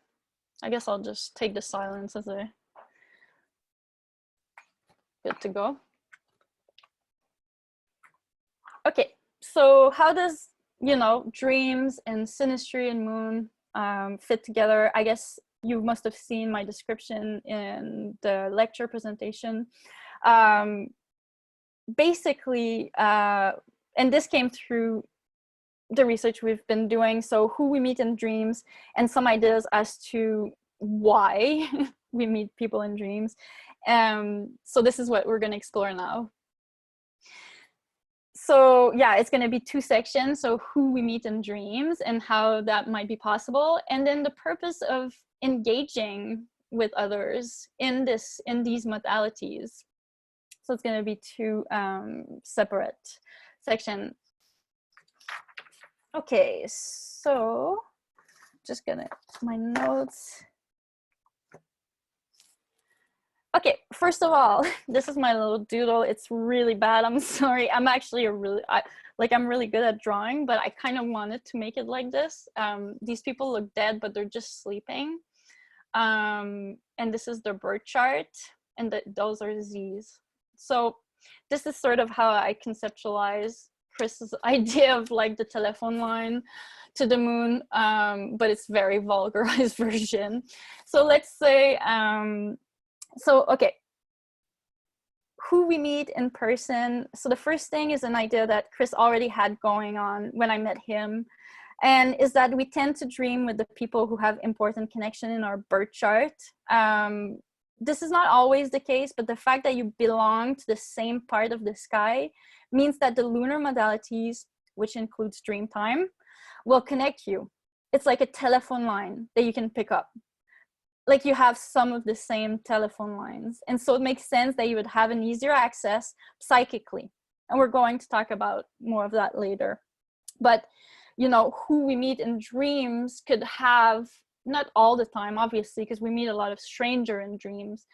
I guess I'll just take the silence as a good to go. Okay, so how does, you know, dreams and synastry and moon fit together? I guess you must have seen my description in the lecture presentation. Basically, and this came through the research we've been doing, so who we meet in dreams and some ideas as to why we meet people in dreams. So this is what we're going to explore now. So yeah, it's going to be 2 sections. So who we meet in dreams and how that might be possible, and then the purpose of engaging with others in these modalities. So it's going to be 2 separate sections. Okay, so just gonna my notes. Okay, first of all, this is my little doodle. It's really bad. I'm sorry. I'm actually I'm really good at drawing, but I kind of wanted to make it like this. These people look dead, but they're just sleeping. And this is their birth chart, and those are Z's. So this is sort of how I conceptualize Chris's idea of like the telephone line to the moon, but it's very vulgarized version. So let's say, so, okay, who we meet in person. So the first thing is an idea that Chris already had going on when I met him, and is that we tend to dream with the people who have important connection in our birth chart. This is not always the case, but the fact that you belong to the same part of the sky means that the lunar modalities, which includes dream time, will connect you. It's like a telephone line that you can pick up. Like you have some of the same telephone lines. And so it makes sense that you would have an easier access psychically. And we're going to talk about more of that later. But, you know, who we meet in dreams could have, not all the time, obviously, because we meet a lot of strangers in dreams.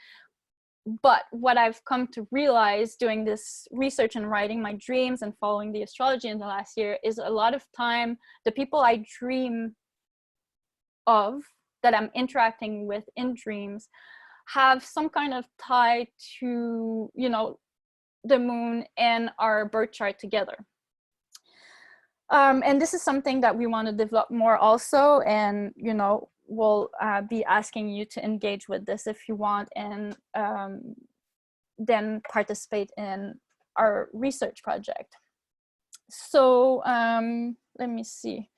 But what I've come to realize doing this research and writing my dreams and following the astrology in the last year is a lot of time, the people I dream of, that I'm interacting with in dreams, have some kind of tie to, you know, the moon and our birth chart together. And this is something that we want to develop more also, and, you know, we'll be asking you to engage with this if you want, and then participate in our research project. So let me see.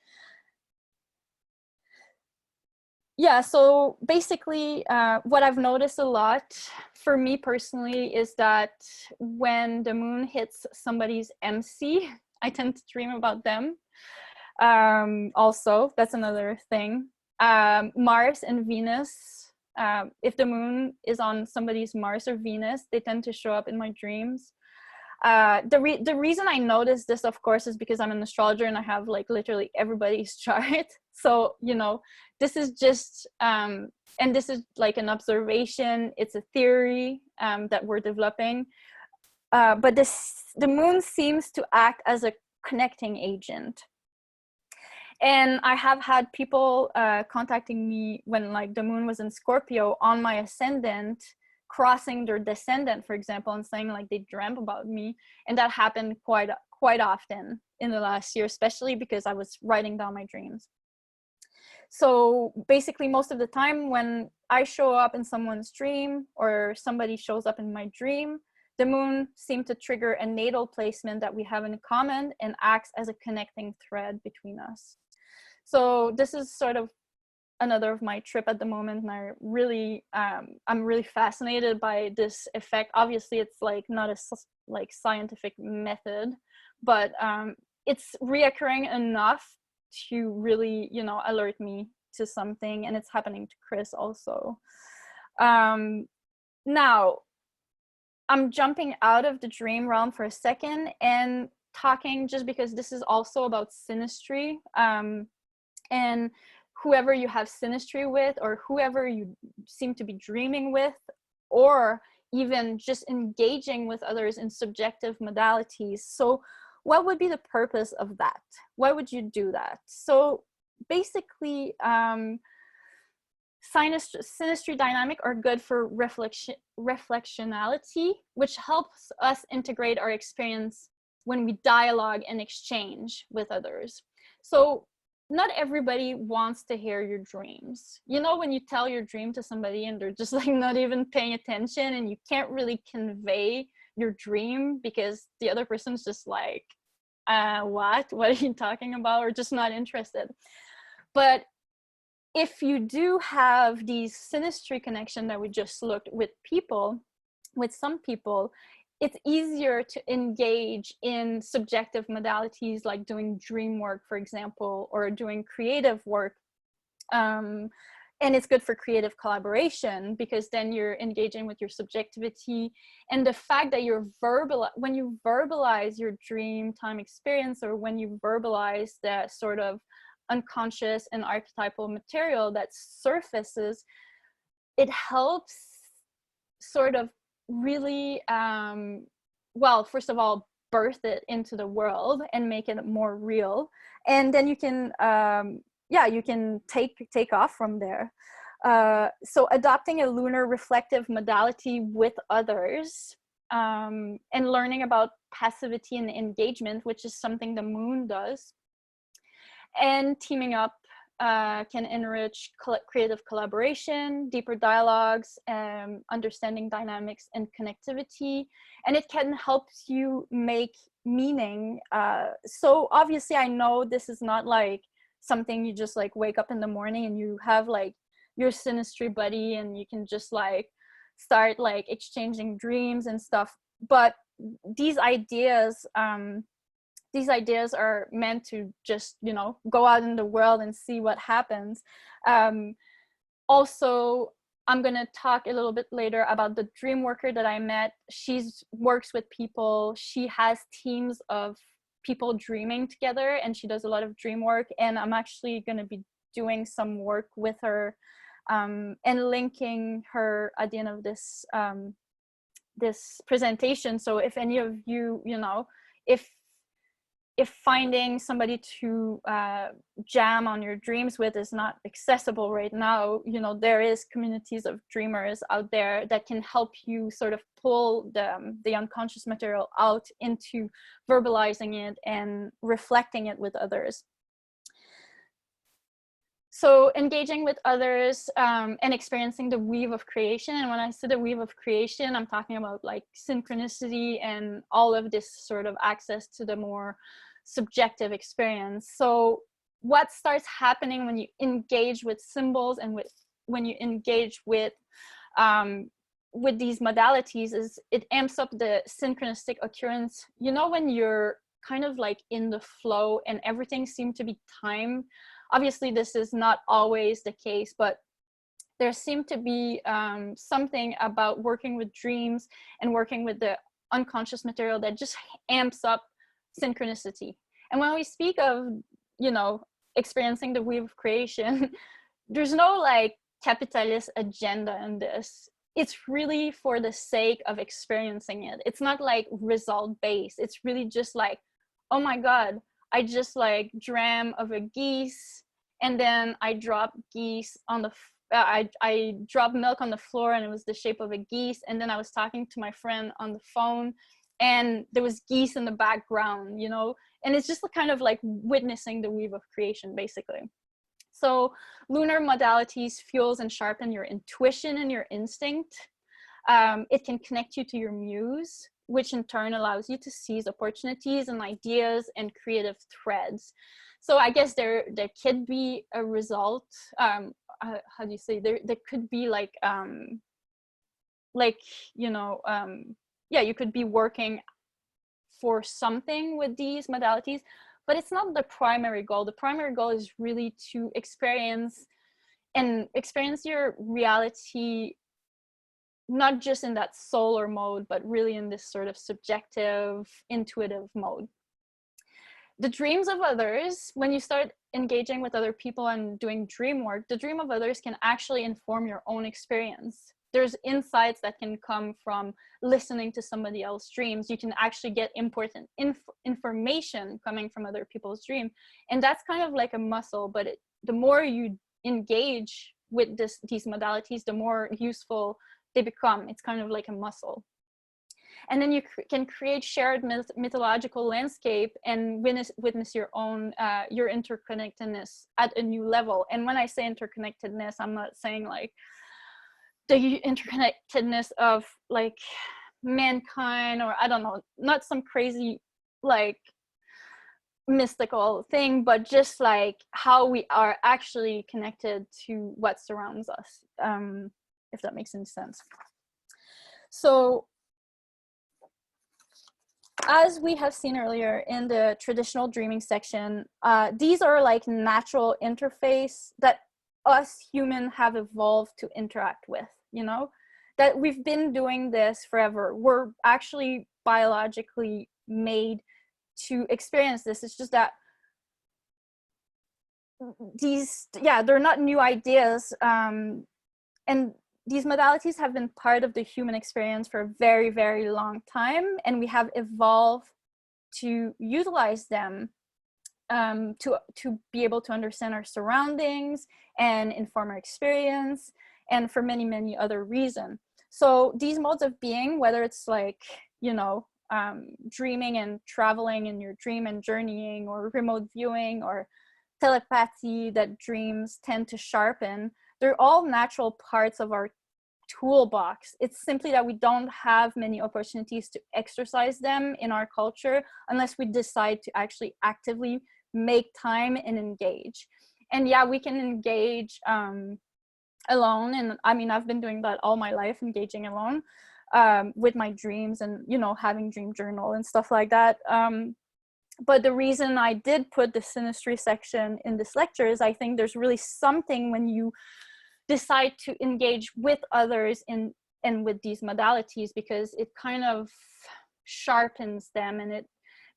Yeah, so basically what I've noticed a lot for me personally is that when the moon hits somebody's MC, I tend to dream about them. Also, that's another thing. Mars and Venus. If the moon is on somebody's Mars or Venus, they tend to show up in my dreams. The reason I notice this, of course, is because I'm an astrologer and I have like literally everybody's chart. So, you know, this is just, and this is like an observation. It's a theory that we're developing. But the moon seems to act as a connecting agent. And I have had people contacting me when like the moon was in Scorpio on my ascendant, crossing their descendant, for example, and saying like they dreamt about me. And that happened quite often in the last year, especially because I was writing down my dreams. So basically most of the time when I show up in someone's dream or somebody shows up in my dream, the moon seemed to trigger a natal placement that we have in common and acts as a connecting thread between us. So this is sort of another of my trip at the moment, and I'm really fascinated by this effect. Obviously, it's like not a like scientific method, but it's reoccurring enough to really, you know, alert me to something, and it's happening to Chris also. Now, I'm jumping out of the dream realm for a second and talking, just because this is also about synastry. And whoever you have synastry with, or whoever you seem to be dreaming with, or even just engaging with others in subjective modalities. So what would be the purpose of that? Why would you do that? So basically, synastry dynamic are good for reflectionality, which helps us integrate our experience when we dialogue and exchange with others. So not everybody wants to hear your dreams. You know, when you tell your dream to somebody and they're just like not even paying attention, and you can't really convey your dream because the other person's just like, what are you talking about? Or just not interested. But if you do have these synastry connection that we just looked with people, with some people, it's easier to engage in subjective modalities like doing dream work, for example, or doing creative work. And it's good for creative collaboration because then you're engaging with your subjectivity. And the fact that when you verbalize your dream time experience, or when you verbalize the sort of unconscious and archetypal material that surfaces, it helps sort of really, well, first of all, birth it into the world and make it more real. And then you can, you can take off from there. So adopting a lunar reflective modality with others, and learning about passivity and engagement, which is something the moon does, and teaming up can enrich creative collaboration, deeper dialogues, understanding dynamics and connectivity, and it can help you make meaning. So obviously I know this is not like something you just like wake up in the morning and you have like your synastry buddy and you can just like start like exchanging dreams and stuff, but these ideas are meant to just, you know, go out in the world and see what happens. Also, I'm gonna talk a little bit later about the dream worker that I met. She works with people. She has teams of people dreaming together, and she does a lot of dream work. And I'm actually gonna be doing some work with her, and linking her at the end of this this presentation. So if any of you, you know, if finding somebody to jam on your dreams with is not accessible right now, you know, there is communities of dreamers out there that can help you sort of pull the unconscious material out into verbalizing it and reflecting it with others. So engaging with others and experiencing the weave of creation. And when I say the weave of creation, I'm talking about like synchronicity and all of this sort of access to the more subjective experience. So what starts happening when you engage with symbols and when you engage with these modalities is it amps up the synchronistic occurrence. You know, when you're kind of like in the flow, and everything seemed to be timed. Obviously, this is not always the case, but there seemed to be something about working with dreams and working with the unconscious material that just amps up synchronicity. And when we speak of, you know, experiencing the weave of creation, there's no like capitalist agenda in this. It's really for the sake of experiencing it. It's not like result based. It's really just like, oh my God, I just like dreamt of a geese, and then I dropped geese on the I dropped milk on the floor and it was the shape of a geese, and then I was talking to my friend on the phone and there was geese in the background, you know, and it's just kind of like witnessing the weave of creation, basically. So lunar modalities fuels and sharpen your intuition and your instinct. It can connect you to your muse, which in turn allows you to seize opportunities and ideas and creative threads. So I guess there could be a result. How do you say, there could be like you know, yeah, you could be working for something with these modalities, but it's not the primary goal. The primary goal is really to experience your reality, not just in that solar mode, but really in this sort of subjective, intuitive mode. The dreams of others, when you start engaging with other people and doing dream work, the dream of others can actually inform your own experience. There's insights that can come from listening to somebody else's dreams. You can actually get important information coming from other people's dreams. And that's kind of like a muscle, but the more you engage with these modalities, the more useful they become. It's kind of like a muscle. And then you can create shared mythological landscape and witness your own, your interconnectedness at a new level. And when I say interconnectedness, I'm not saying like the interconnectedness of like mankind, or I don't know, not some crazy like mystical thing, but just like how we are actually connected to what surrounds us, if that makes any sense. So as we have seen earlier in the traditional dreaming section, these are like natural interface that us humans have evolved to interact with, you know, that we've been doing this forever. We're actually biologically made to experience this. It's just that they're not new ideas. And these modalities have been part of the human experience for a very, very long time, and we have evolved to utilize them to be able to understand our surroundings and inform our experience, and for many, many other reasons. So these modes of being, whether it's like, you know, dreaming and traveling in your dream and journeying, or remote viewing, or telepathy that dreams tend to sharpen, they're all natural parts of our toolbox. It's simply that we don't have many opportunities to exercise them in our culture unless we decide to actually actively make time and engage. And yeah, we can engage alone, and I mean, I've been doing that all my life, engaging alone with my dreams, and, you know, having dream journal and stuff like that. But the reason I did put the Synastry section in this lecture is I think there's really something when you decide to engage with others and with these modalities, because it kind of sharpens them and it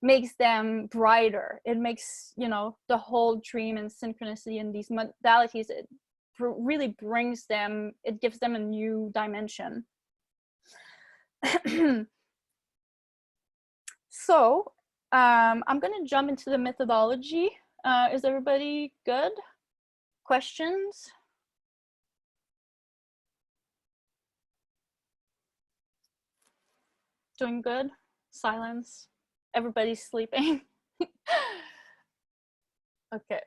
makes them brighter. It makes, you know, the whole dream and synchronicity in these modalities, it really brings them, it gives them a new dimension. So I'm going to jump into the methodology. Is everybody good? Questions? Doing good? Silence. Everybody's sleeping. Okay.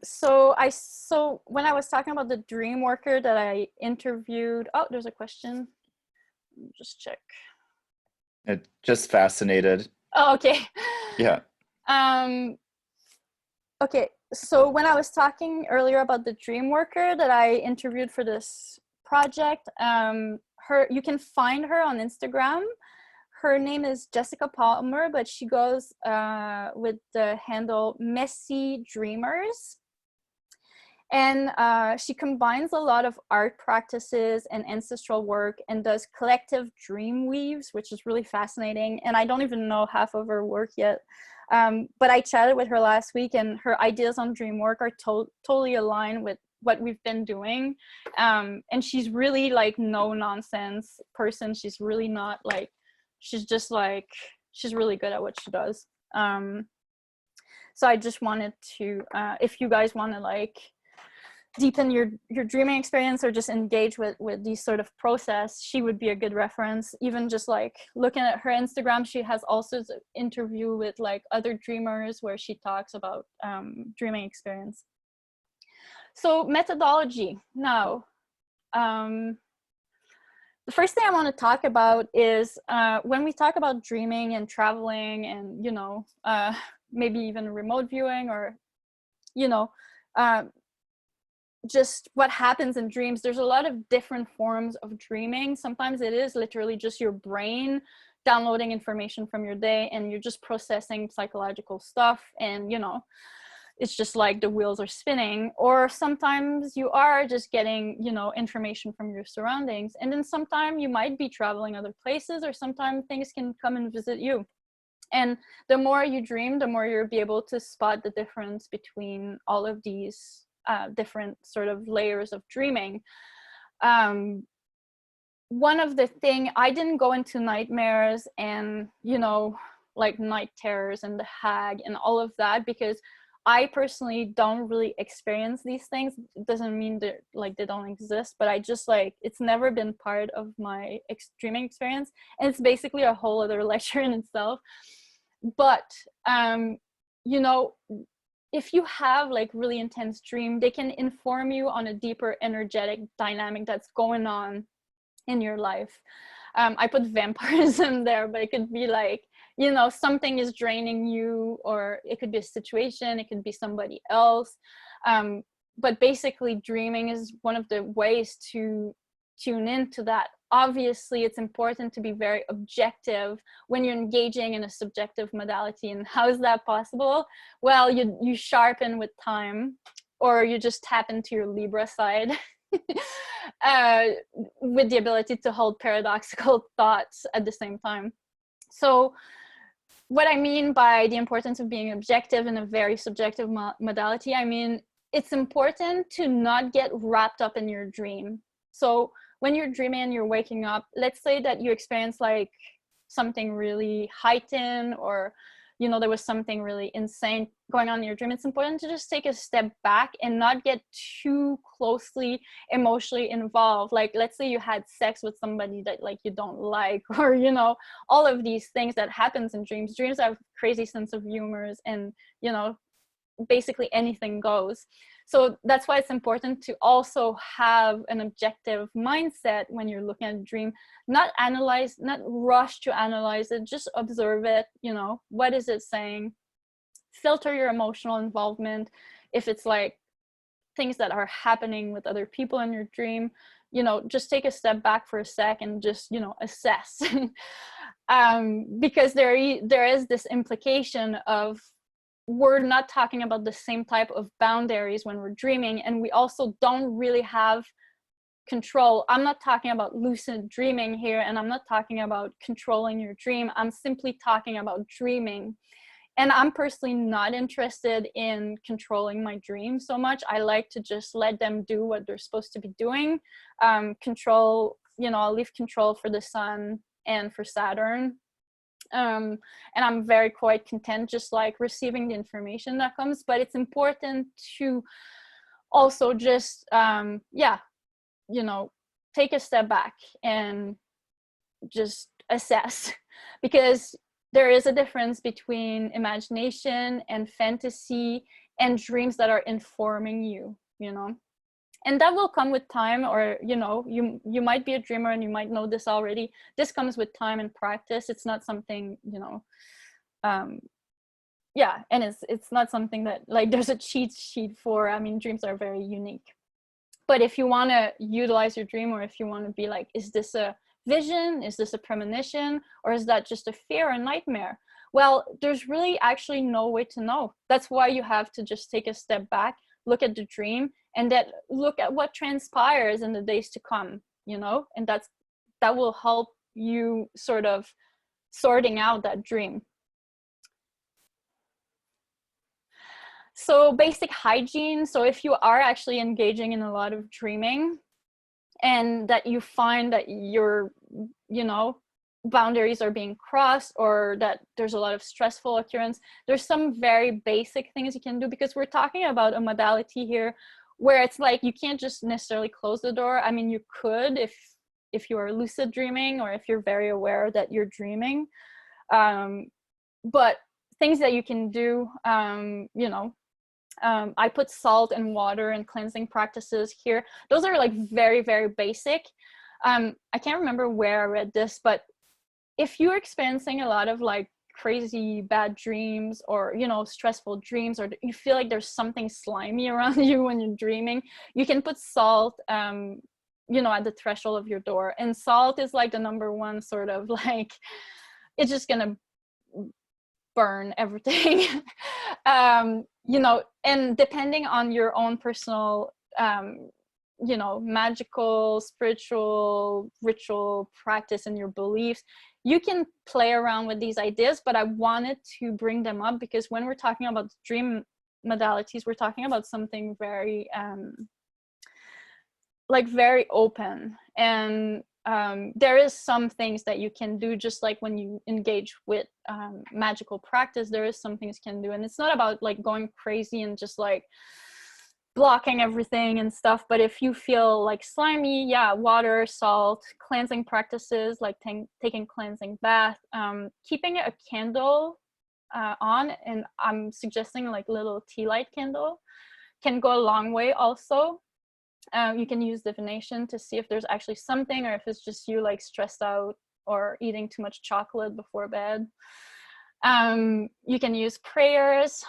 So when I was talking about the dream worker that I interviewed, oh, there's a question. Let me just check. It just fascinated. Oh, okay. Yeah. Okay, so when I was talking earlier about the dream worker that I interviewed for this project. You can find her on Instagram. Her name is Jessica Palmer, but she goes with the handle Messy Dreamers. And she combines a lot of art practices and ancestral work and does collective dream weaves, which is really fascinating. And I don't even know half of her work yet. But I chatted with her last week, and her ideas on dream work are totally aligned with what we've been doing. And she's really like no nonsense person. She's really not like, she's just like, she's really good at what she does. So I just wanted to, if you guys want to like deepen your dreaming experience or just engage with these sort of process, she would be a good reference. Even just like looking at her Instagram, she has also an interview with like other dreamers where she talks about dreaming experience. So methodology. Now, the first thing I want to talk about is when we talk about dreaming and traveling and, you know, maybe even remote viewing or, you know, just what happens in dreams, there's a lot of different forms of dreaming. Sometimes it is literally just your brain downloading information from your day and you're just processing psychological stuff, and you know, it's just like the wheels are spinning. Or sometimes you are just getting, you know, information from your surroundings, and then sometimes you might be traveling other places, or sometimes things can come and visit you. And the more you dream, the more you'll be able to spot the difference between all of these different sort of layers of dreaming. One of the thing, I didn't go into nightmares and, you know, like night terrors and the hag and all of that, because I personally don't really experience these things. It doesn't mean that like they don't exist, but I just like, it's never been part of my dreaming experience, and it's basically a whole other lecture in itself. But you know, if you have like really intense dream, they can inform you on a deeper energetic dynamic that's going on in your life. I put vampirism there, but it could be like, you know, something is draining you, or it could be a situation, it could be somebody else. But basically dreaming is one of the ways to tune into that. Obviously, it's important to be very objective when you're engaging in a subjective modality. And how is that possible? Well, you sharpen with time, or you just tap into your Libra side with the ability to hold paradoxical thoughts at the same time. So what I mean by the importance of being objective in a very subjective modality, I mean, it's important to not get wrapped up in your dream. So when you're dreaming and you're waking up, let's say that you experience like something really heightened, or, you know, there was something really insane going on in your dream. It's important to just take a step back and not get too closely emotionally involved. Like, let's say you had sex with somebody that like you don't like, or, you know, all of these things that happens in dreams. Dreams have crazy sense of humors, and, you know, basically anything goes. So that's why it's important to also have an objective mindset when you're looking at a dream. Not analyze, not rush to analyze it, just observe it. You know, what is it saying? Filter your emotional involvement. If it's like things that are happening with other people in your dream, you know, just take a step back for a sec and just, you know, assess. Because there is this implication of, we're not talking about the same type of boundaries when we're dreaming, and we also don't really have control. I'm not talking about lucid dreaming here, and I'm not talking about controlling your dream. I'm simply talking about dreaming. And I'm personally not interested in controlling my dreams so much. I like to just let them do what they're supposed to be doing. Control, you know, I'll leave control for the sun and for Saturn. And I'm very quite content just like receiving the information that comes. But it's important to also just yeah, you know, take a step back and just assess, because there is a difference between imagination and fantasy and dreams that are informing you, you know. And that will come with time, or, you know, you might be a dreamer and you might know this already. This comes with time and practice. It's not something, you know, yeah, and it's not something that like there's a cheat sheet for. I mean, dreams are very unique. But if you want to utilize your dream, or if you want to be like, is this a vision? Is this a premonition? Or is that just a fear, a nightmare? Well, there's really actually no way to know. That's why you have to just take a step back, look at the dream, and then look at what transpires in the days to come, you know, and that will help you sort of sorting out that dream. So basic hygiene. So if you are actually engaging in a lot of dreaming and that you find that your, you know, boundaries are being crossed, or that there's a lot of stressful occurrence, there's some very basic things you can do, because we're talking about a modality here where it's like you can't just necessarily close the door. I mean, you could if you are lucid dreaming, or if you're very aware that you're dreaming, but things that you can do, you know, I put salt and water and cleansing practices here. Those are like very, very basic. I can't remember where I read this, but if you're experiencing a lot of like crazy bad dreams, or, you know, stressful dreams, or you feel like there's something slimy around you when you're dreaming, you can put salt, you know, at the threshold of your door. And salt is like the number one sort of like, it's just gonna burn everything. You know, and depending on your own personal, you know, magical, spiritual, ritual practice and your beliefs, you can play around with these ideas. But I wanted to bring them up because when we're talking about dream modalities, we're talking about something very, like very open. And there is some things that you can do, just like when you engage with magical practice, there is some things you can do. And it's not about like going crazy and just like blocking everything and stuff. But if you feel like slimy, yeah, water, salt, cleansing practices, like taking cleansing bath, keeping a candle on, and I'm suggesting like little tea light candle, can go a long way also. You can use divination to see if there's actually something, or if it's just you like stressed out or eating too much chocolate before bed. You can use prayers,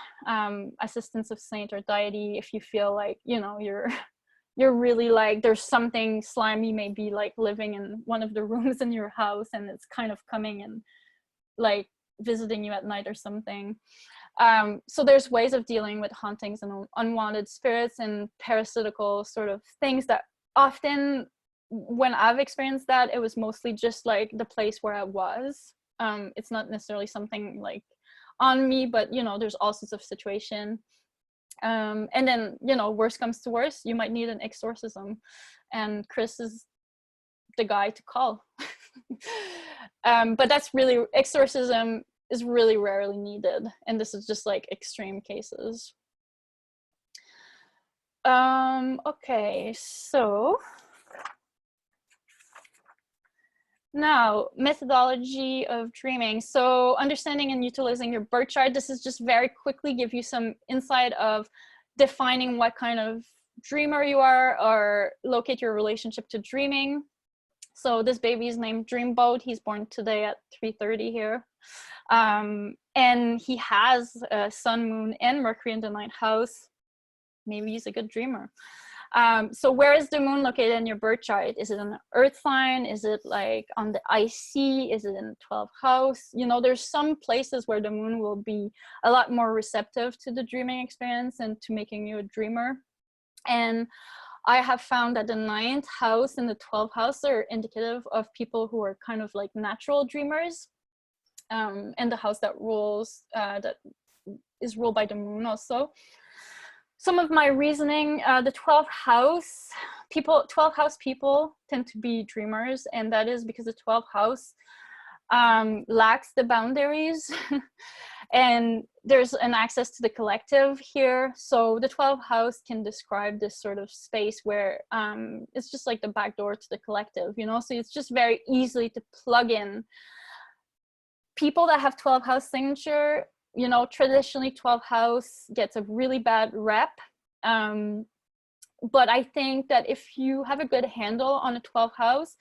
assistance of saint or deity, if you feel like, you know, you're really like there's something slimy maybe like living in one of the rooms in your house, and it's kind of coming and like visiting you at night or something. So there's ways of dealing with hauntings and unwanted spirits and parasitical sort of things that often, when I've experienced that, it was mostly just like the place where I was. It's not necessarily something like on me, but, you know, there's all sorts of situation. And then, you know, worst comes to worst, you might need an exorcism, and Chris is the guy to call. But that's really, exorcism is really rarely needed, and this is just like extreme cases. Okay, so now methodology of dreaming. So understanding and utilizing your birth chart. This is just very quickly give you some insight of defining what kind of dreamer you are, or locate your relationship to dreaming. So this baby is named Dreamboat. He's born today at 3:30 here. And he has a sun, moon, and Mercury in the 9th house. Maybe he's a good dreamer. So where is the moon located in your birth chart? Is it an earth sign? Is it like on the IC? Is it in the 12th house? You know, there's some places where the moon will be a lot more receptive to the dreaming experience and to making you a dreamer. And I have found that the 9th house and the 12th house are indicative of people who are kind of like natural dreamers. And the house that rules, that is ruled by the moon also. Some of my reasoning, the 12th house people tend to be dreamers, and that is because the 12th house lacks the boundaries and there's an access to the collective here. So the 12th house can describe this sort of space where it's just like the back door to the collective, you know, so it's just very easily to plug in. People that have 12th house signature, you know, traditionally 12th house gets a really bad rep. But I think that if you have a good handle on the 12th house,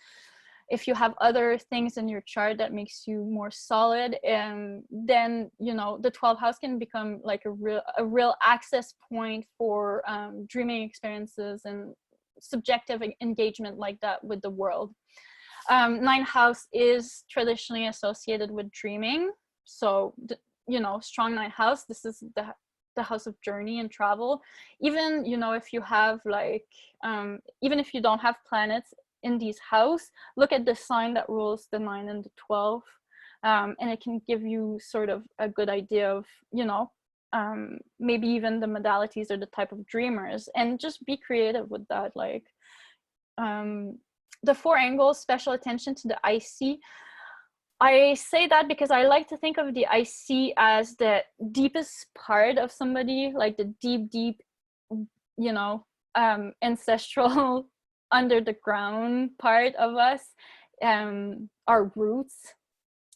if you have other things in your chart that makes you more solid, then, you know, the 12th house can become like a real access point for dreaming experiences and subjective engagement like that with the world. Ninth house is traditionally associated with dreaming. So, you know, strong ninth house, this is the house of journey and travel. Even, you know, if you have like, even if you don't have planets in these house, look at the sign that rules the 9 and the 12. And it can give you sort of a good idea of, you know, maybe even the modalities or the type of dreamers, and just be creative with that. Like, the 4 angles, special attention to the IC. I say that because I like to think of the IC as the deepest part of somebody, like the deep, you know, ancestral under the ground part of us, our roots.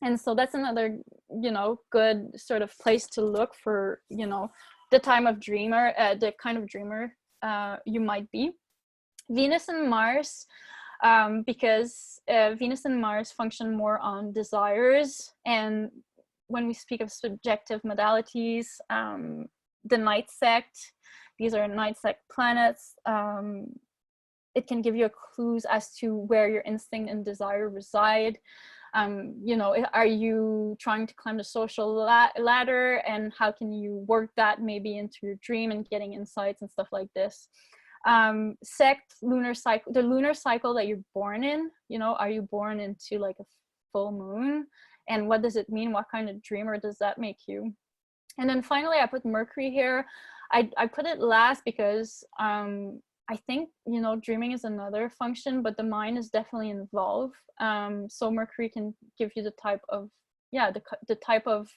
And so that's another, you know, good sort of place to look for, you know, the time of dreamer, the kind of dreamer you might be. Venus and Mars, because Venus and Mars function more on desires. And when we speak of subjective modalities, the night sect, these are night sect planets. It can give you clues as to where your instinct and desire reside. You know, are you trying to climb the social ladder, and how can you work that maybe into your dream and getting insights and stuff like this. Sect, lunar cycle, the lunar cycle that you're born in, you know, are you born into like a full moon, and what does it mean? What kind of dreamer does that make you? And then finally, I put Mercury here. I put it last because I think, you know, dreaming is another function, but the mind is definitely involved. So Mercury can give you the type of, yeah, the type of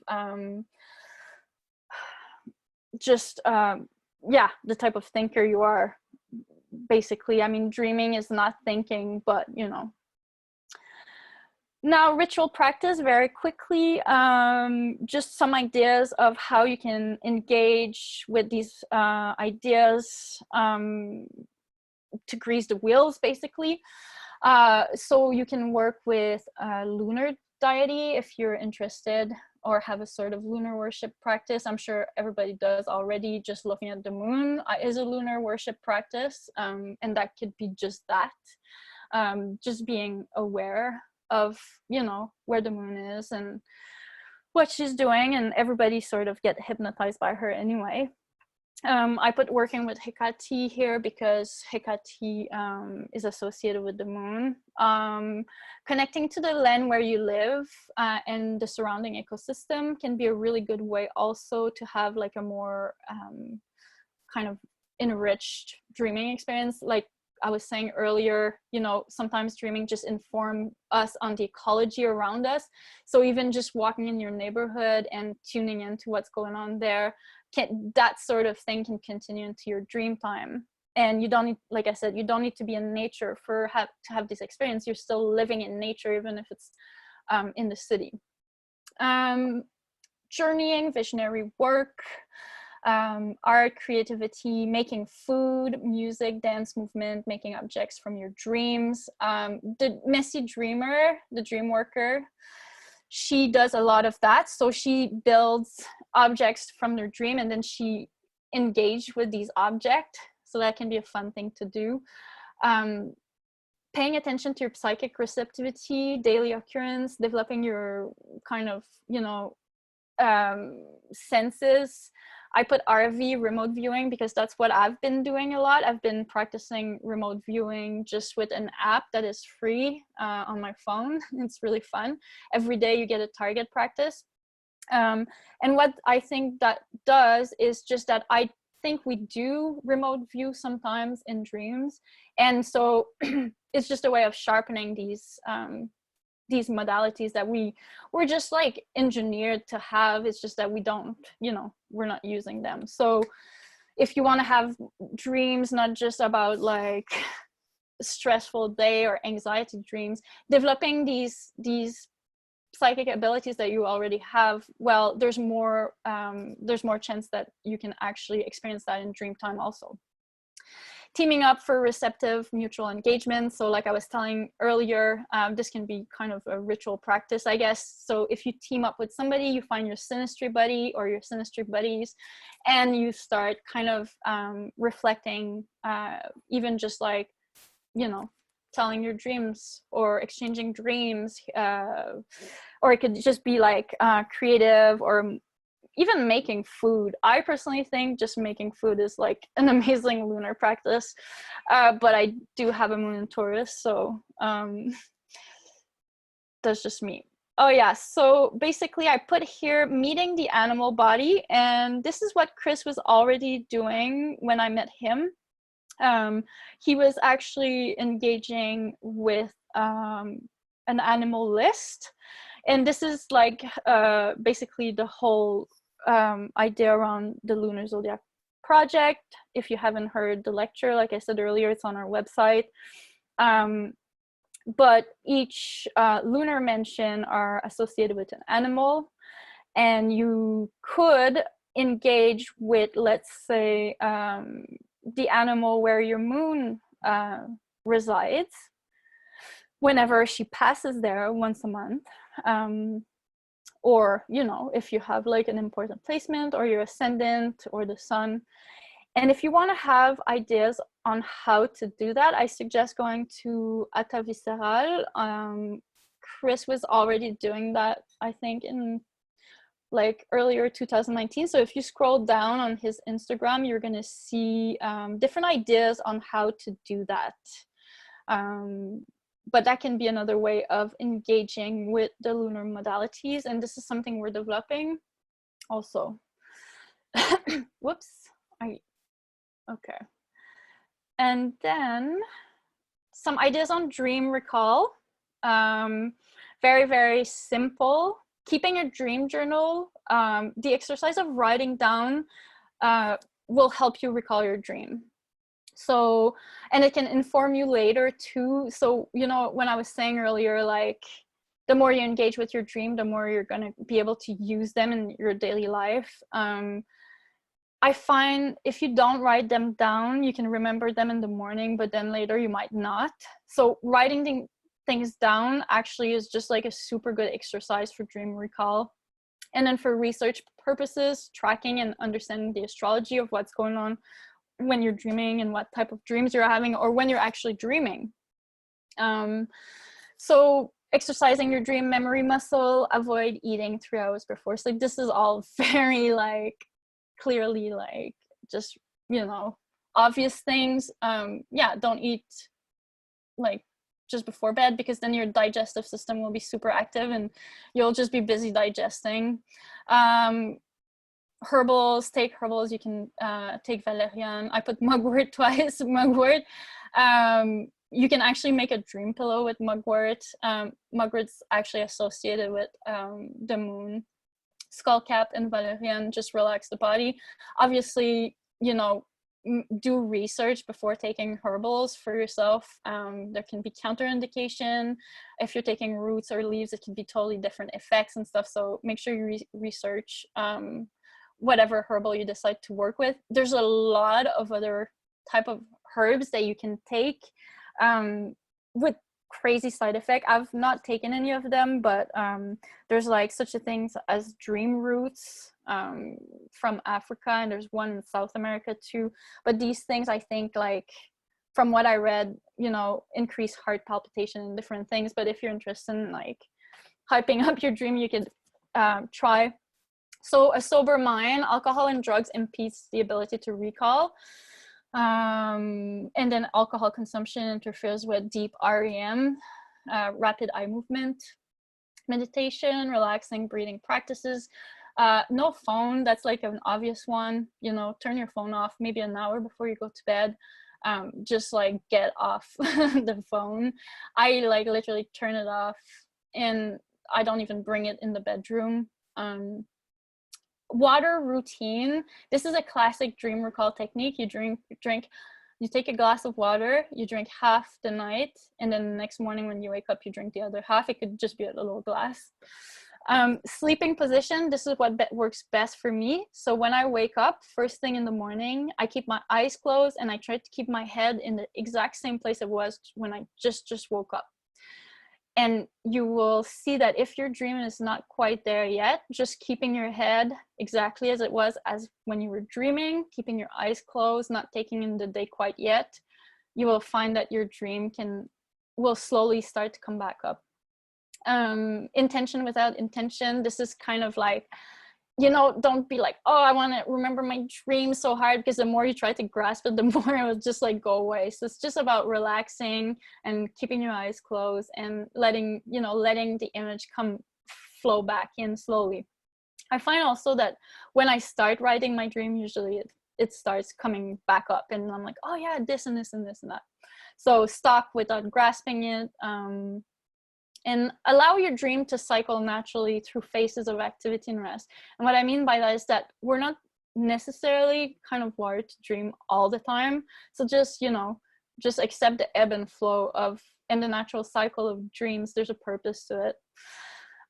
yeah, the type of thinker you are, basically. I mean, dreaming is not thinking, but, you know. Now, ritual practice, very quickly, just some ideas of how you can engage with these ideas to grease the wheels, basically. So you can work with lunar deity if you're interested, or have a sort of lunar worship practice. I'm sure everybody does already. Just looking at the moon is a lunar worship practice, and that could be just that. Just being aware of, you know, where the moon is and what she's doing, and everybody sort of get hypnotized by her anyway. I put working with Hecate here because Hecate is associated with the moon. Connecting to the land where you live and the surrounding ecosystem can be a really good way also to have like a more kind of enriched dreaming experience. Like I was saying earlier, you know, sometimes dreaming just inform us on the ecology around us. So even just walking in your neighborhood and tuning into what's going on there, that sort of thing can continue into your dream time. And you don't need, like I said, you don't need to be in nature to have this experience. You're still living in nature, even if it's in the city. Journeying, visionary work, art, creativity, making food, music, dance, movement, making objects from your dreams. The messy dreamer, the dream worker, she does a lot of that. So she builds objects from their dream, and then she engaged with these objects. So that can be a fun thing to do. Paying attention to your psychic receptivity, daily occurrence, developing your kind of, you know, senses. I put RV, remote viewing, because that's what I've been doing a lot. I've been practicing remote viewing just with an app that is free on my phone. It's really fun. Every day you get a target practice. And what I think that does is just that I think we do remote view sometimes in dreams. And so it's just a way of sharpening these modalities that we're just like engineered to have. It's just that we don't, you know, we're not using them. So if you want to have dreams not just about like stressful day or anxiety dreams, developing these psychic abilities that you already have, well, there's more chance that you can actually experience that in dream time also. Teaming up for receptive mutual engagement. So like I was telling earlier, this can be kind of a ritual practice, I guess. So if you team up with somebody, you find your synastry buddy or your synastry buddies, and you start kind of reflecting, even just like you know, telling your dreams or exchanging dreams, or it could just be like creative, or even making food. I personally think just making food is like an amazing lunar practice, but I do have a moon in Taurus, so that's just me. Oh yeah, so basically I put here meeting the animal body, and this is what Chris was already doing when I met him. He was actually engaging with an animal list, and this is like basically the whole idea around the Lunar Zodiac Project. If you haven't heard the lecture, like I said earlier, it's on our website. But each lunar mention are associated with an animal, and you could engage with, let's say, the animal where your moon resides whenever she passes there once a month, or, you know, if you have like an important placement, or your ascendant, or the sun. And if you want to have ideas on how to do that, I suggest going to Atta Visceral. Chris was already doing that, I think, in like earlier 2019. So if you scroll down on his Instagram, you're going to see different ideas on how to do that. But that can be another way of engaging with the lunar modalities. And this is something we're developing also. Whoops. Okay. And then some ideas on dream recall. Very, very simple. Keeping a dream journal. The exercise of writing down will help you recall your dream. So, and it can inform you later too. So, you know, when I was saying earlier, like, the more you engage with your dream, the more you're going to be able to use them in your daily life. I find if you don't write them down, you can remember them in the morning, but then later you might not. So writing things down actually is just like a super good exercise for dream recall. And then for research purposes, tracking and understanding the astrology of what's going on when you're dreaming and what type of dreams you're having, or when you're actually dreaming. So exercising your dream memory muscle, avoid eating 3 hours before sleep. This is all very like clearly like just, you know, obvious things. Yeah, don't eat like just before bed, because then your digestive system will be super active and you'll just be busy digesting. Herbals, take herbals. You can take valerian. I put mugwort twice. Mugwort. You can actually make a dream pillow with mugwort. Mugwort's actually associated with the moon. Skullcap and valerian just relax the body. Obviously, you know, do research before taking herbals for yourself. There can be counterindication. If you're taking roots or leaves, it can be totally different effects and stuff. So make sure you research whatever herbal you decide to work with. There's a lot of other type of herbs that you can take with crazy side effect. I've not taken any of them, but there's like such a things as dream roots from Africa, and there's one in South America too. But these things, I think, like from what I read, you know, increase heart palpitation and different things. But if you're interested in like hyping up your dream, you could try. So a sober mind, alcohol and drugs impedes the ability to recall. And then alcohol consumption interferes with deep REM, rapid eye movement, meditation, relaxing breathing practices. No phone, that's like an obvious one. You know, turn your phone off maybe an hour before you go to bed. Just like get off the phone. I like literally turn it off, and I don't even bring it in the bedroom. Water routine. This is a classic dream recall technique. You you take a glass of water, you drink half the night, and then the next morning when you wake up, you drink the other half. It could just be a little glass. Sleeping position. This is what works best for me. So when I wake up first thing in the morning, I keep my eyes closed and I try to keep my head in the exact same place it was when I just woke up. And you will see that if your dream is not quite there yet, just keeping your head exactly as it was as when you were dreaming, keeping your eyes closed, not taking in the day quite yet, you will find that your dream will slowly start to come back up. Intention without intention, this is kind of like, don't be like, oh, I want to remember my dream so hard, because the more you try to grasp it, the more it will just like go away. So it's just about relaxing and keeping your eyes closed and letting the image flow back in slowly. I find also that when I start writing my dream, usually it starts coming back up, and I'm like, oh yeah, this and this and this and that. So stop without grasping it, and allow your dream to cycle naturally through phases of activity and rest. And what I mean by that is that we're not necessarily kind of wired to dream all the time. So just accept the ebb and flow in the natural cycle of dreams. There's a purpose to it.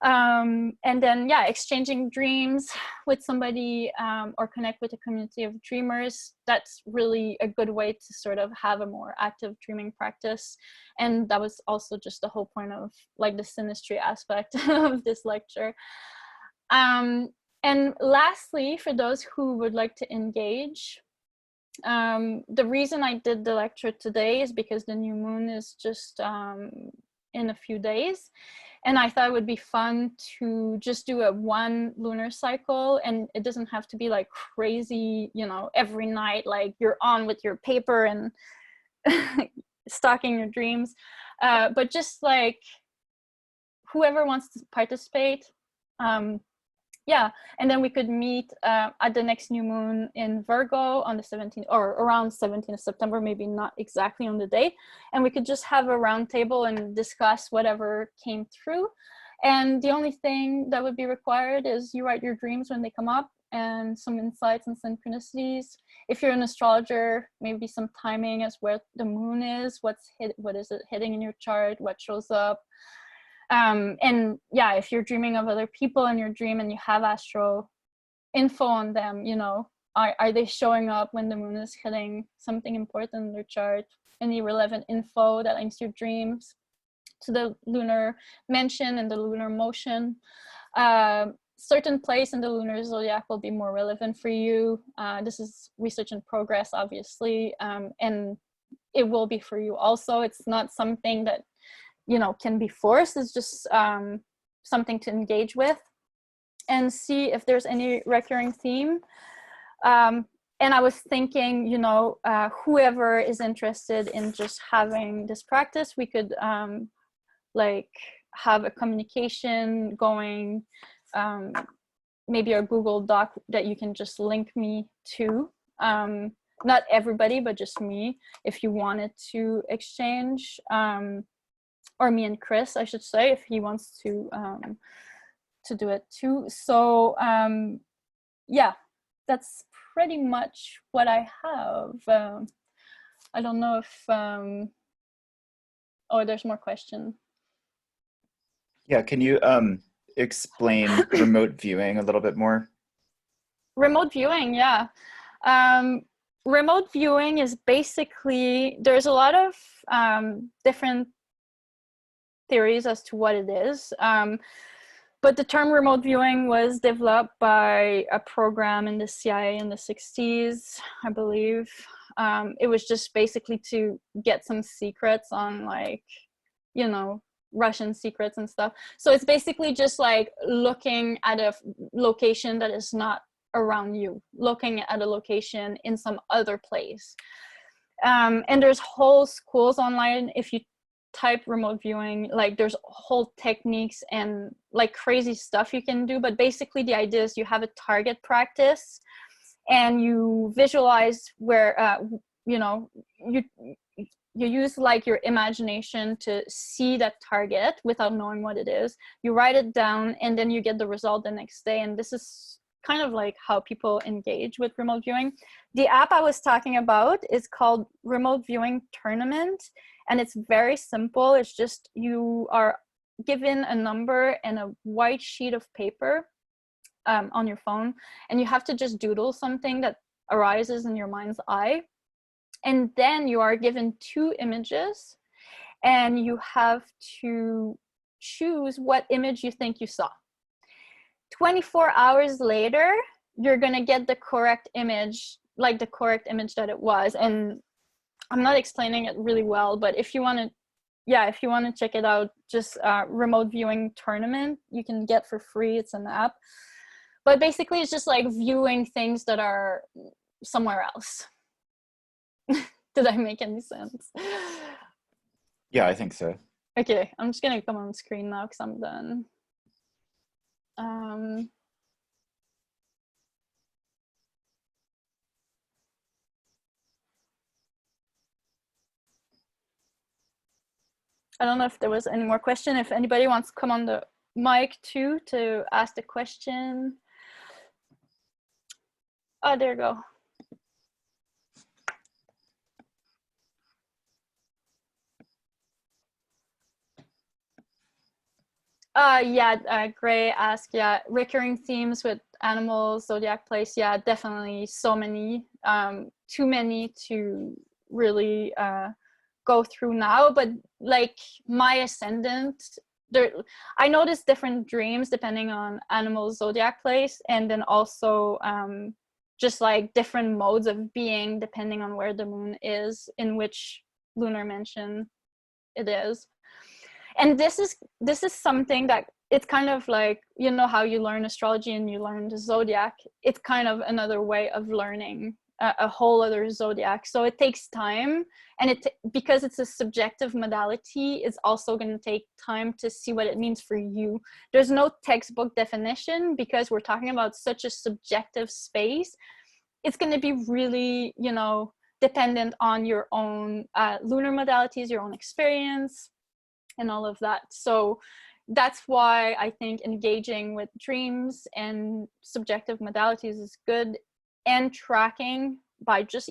And then, yeah, exchanging dreams with somebody, or connect with a community of dreamers. That's really a good way to sort of have a more active dreaming practice. And that was also just the whole point of like the synastry aspect of this lecture. And lastly, for those who would like to engage, the reason I did the lecture today is because the new moon is just in a few days. And I thought it would be fun to just do a one lunar cycle, and it doesn't have to be like crazy, every night, like you're on with your paper and stalking your dreams, but just like whoever wants to participate. Yeah, and then we could meet at the next new moon in Virgo on the 17th, or around 17th of September, maybe not exactly on the day. And we could just have a round table and discuss whatever came through. And the only thing that would be required is you write your dreams when they come up, and some insights and synchronicities. If you're an astrologer, maybe some timing as where the moon is, what is it hitting in your chart, what shows up. And yeah, if you're dreaming of other people in your dream and you have astro info on them, are they showing up when the moon is hitting something important in their chart? Any relevant info that links your dreams to the lunar mention and the lunar motion. Certain place in the lunar zodiac will be more relevant for you. This is research in progress, obviously, and it will be for you also. It's not something that can be forced. It's just something to engage with and see if there's any recurring theme. And I was thinking, whoever is interested in just having this practice, we could like have a communication going, maybe a Google Doc that you can just link me to. Not everybody, but just me, if you wanted to exchange. Or me and Chris, I should say, if he wants to do it too. So yeah, that's pretty much what I have. I don't know if there's more question. Yeah, can you explain remote viewing a little bit more? Remote viewing, yeah. Remote viewing is basically, there's a lot of different theories as to what it is, but the term remote viewing was developed by a program in the CIA in the 60s, I believe. It was just basically to get some secrets on, like, Russian secrets and stuff. So it's basically just like looking at a location that is not around you, looking at a location in some other place. And there's whole schools online. If you type remote viewing, like there's whole techniques and like crazy stuff you can do, but basically the idea is you have a target practice and you visualize where you use like your imagination to see that target without knowing what it is. You write it down and then you get the result the next day. And this is kind of like how people engage with remote viewing. The app I was talking about is called Remote Viewing Tournament, and it's very simple. It's just you are given a number and a white sheet of paper on your phone, and you have to just doodle something that arises in your mind's eye. And then you are given 2 images, and you have to choose what image you think you saw. 24 hours later, you're gonna get the correct image, like the correct image that it was. And I'm not explaining it really well, but if you want to, yeah, if you want to check it out, just remote viewing tournament you can get for free. It's an app, but basically it's just like viewing things that are somewhere else. Did I make any sense? Yeah, I think so. Okay, I'm just gonna come on screen now because I'm done. I don't know if there was any more question. If anybody wants to come on the mic too to ask the question. Oh, there you go. Gray asked, yeah, recurring themes with animals, zodiac place. Yeah, definitely so many, too many to really go through now. But like my ascendant, there, I notice different dreams depending on animal zodiac place, and then also just like different modes of being depending on where the moon is, in which lunar mansion it is. And this is something that it's kind of like, you know how you learn astrology and you learn the zodiac, it's kind of another way of learning a whole other zodiac. So it takes time, and because it's a subjective modality, it's also going to take time to see what it means for you. There's no textbook definition because we're talking about such a subjective space. It's going to be really, you know, dependent on your own lunar modalities, your own experience, and all of that. So that's why I think engaging with dreams and subjective modalities is good, and tracking by just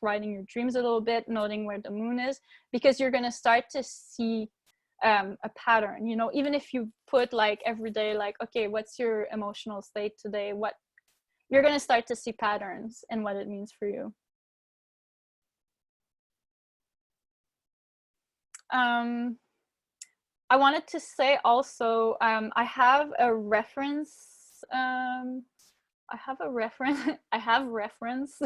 writing your dreams a little bit, noting where the moon is, because you're going to start to see a pattern. You know, even if you put like every day, like, okay, what's your emotional state today, what you're going to start to see patterns and what it means for you. I wanted to say also, I have a reference. I have reference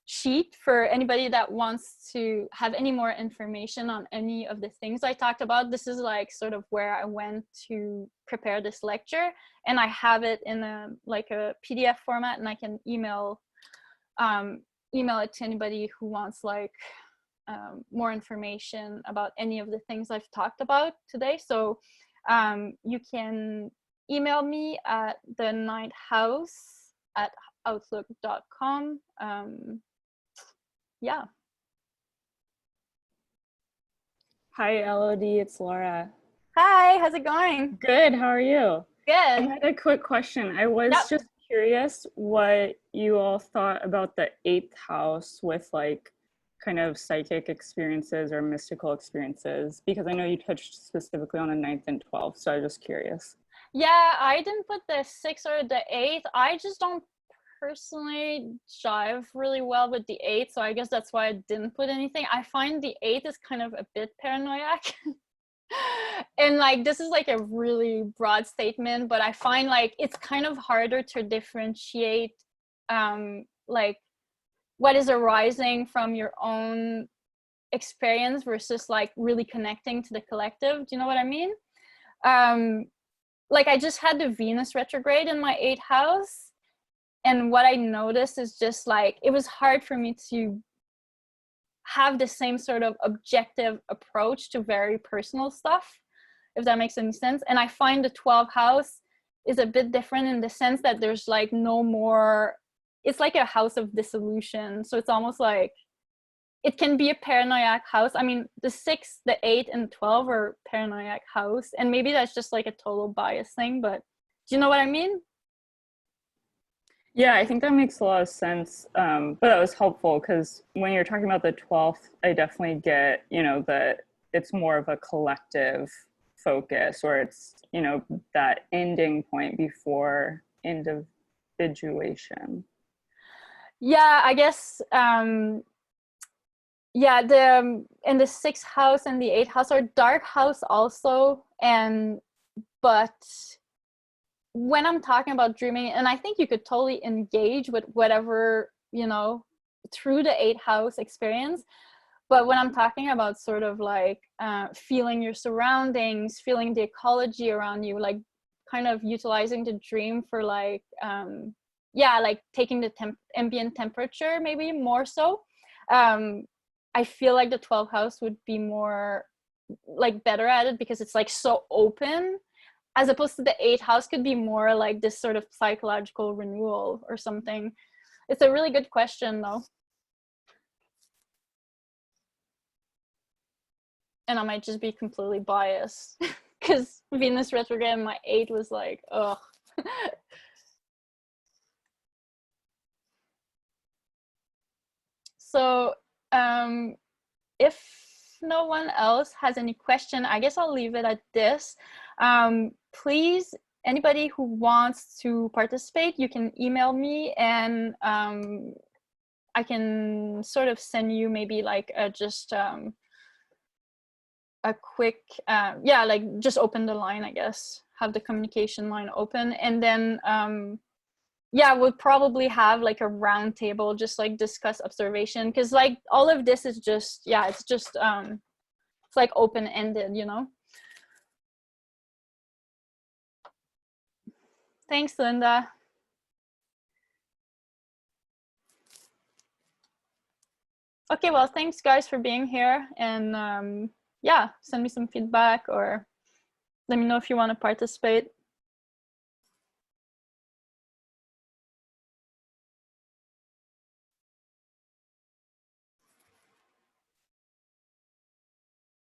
sheet for anybody that wants to have any more information on any of the things I talked about. This is like sort of where I went to prepare this lecture, and I have it in a PDF format, and I can email it to anybody who wants like more information about any of the things I've talked about today. So you can email me at the ninth house at outlook.com. Yeah. Hi, Elodie, it's Laura. Hi, how's it going? Good, how are you? Good. I had a quick question. I was just curious what you all thought about the 8th house with like kind of psychic experiences or mystical experiences, because I know you touched specifically on the 9th and 12th, so I was just curious. Yeah, I didn't put the 6th or the 8th. I just don't personally jive really well with the 8th, so I guess that's why I didn't put anything. I find the 8th is kind of a bit paranoiac. And like, this is like a really broad statement, but I find like it's kind of harder to differentiate like what is arising from your own experience versus like really connecting to the collective. Do you know what I mean? Like I just had the Venus retrograde in my 8th house, and what I noticed is just like it was hard for me to have the same sort of objective approach to very personal stuff, if that makes any sense. And I find the 12th house is a bit different in the sense that there's like no more, it's like a house of dissolution. So it's almost like it can be a paranoiac house. I mean, the 6, the 8, and 12 are paranoiac house, and maybe that's just like a total bias thing, but do you know what I mean? Yeah, I think that makes a lot of sense. But that was helpful because when you're talking about the 12th, I definitely get, you know, that it's more of a collective focus, or it's, you know, that ending point before individuation. Yeah, I guess, yeah, the in the 6th house and the 8th house are dark house also, but when I'm talking about dreaming, and I think you could totally engage with whatever, you know, through the 8th house experience. But when I'm talking about sort of like feeling your surroundings, feeling the ecology around you, like kind of utilizing the dream for like, yeah, like taking the ambient temperature, maybe more so. I feel like the 12th house would be more like better at it because it's like so open, as opposed to the 8th house could be more like this sort of psychological renewal or something. It's a really good question though. And I might just be completely biased because Venus retrograde in my 8th was like, ugh. So if no one else has any question, I guess I'll leave it at this. Please, anybody who wants to participate, you can email me, and I can sort of send you maybe like just a quick, yeah, like just open the line, I guess, have the communication line open, and then yeah, we'll probably have like a round table, just like discuss observation, because like all of this is just, yeah, it's just it's like open-ended, you know. Thanks, Linda. Okay, well, thanks guys for being here, and yeah, send me some feedback or let me know if you want to participate.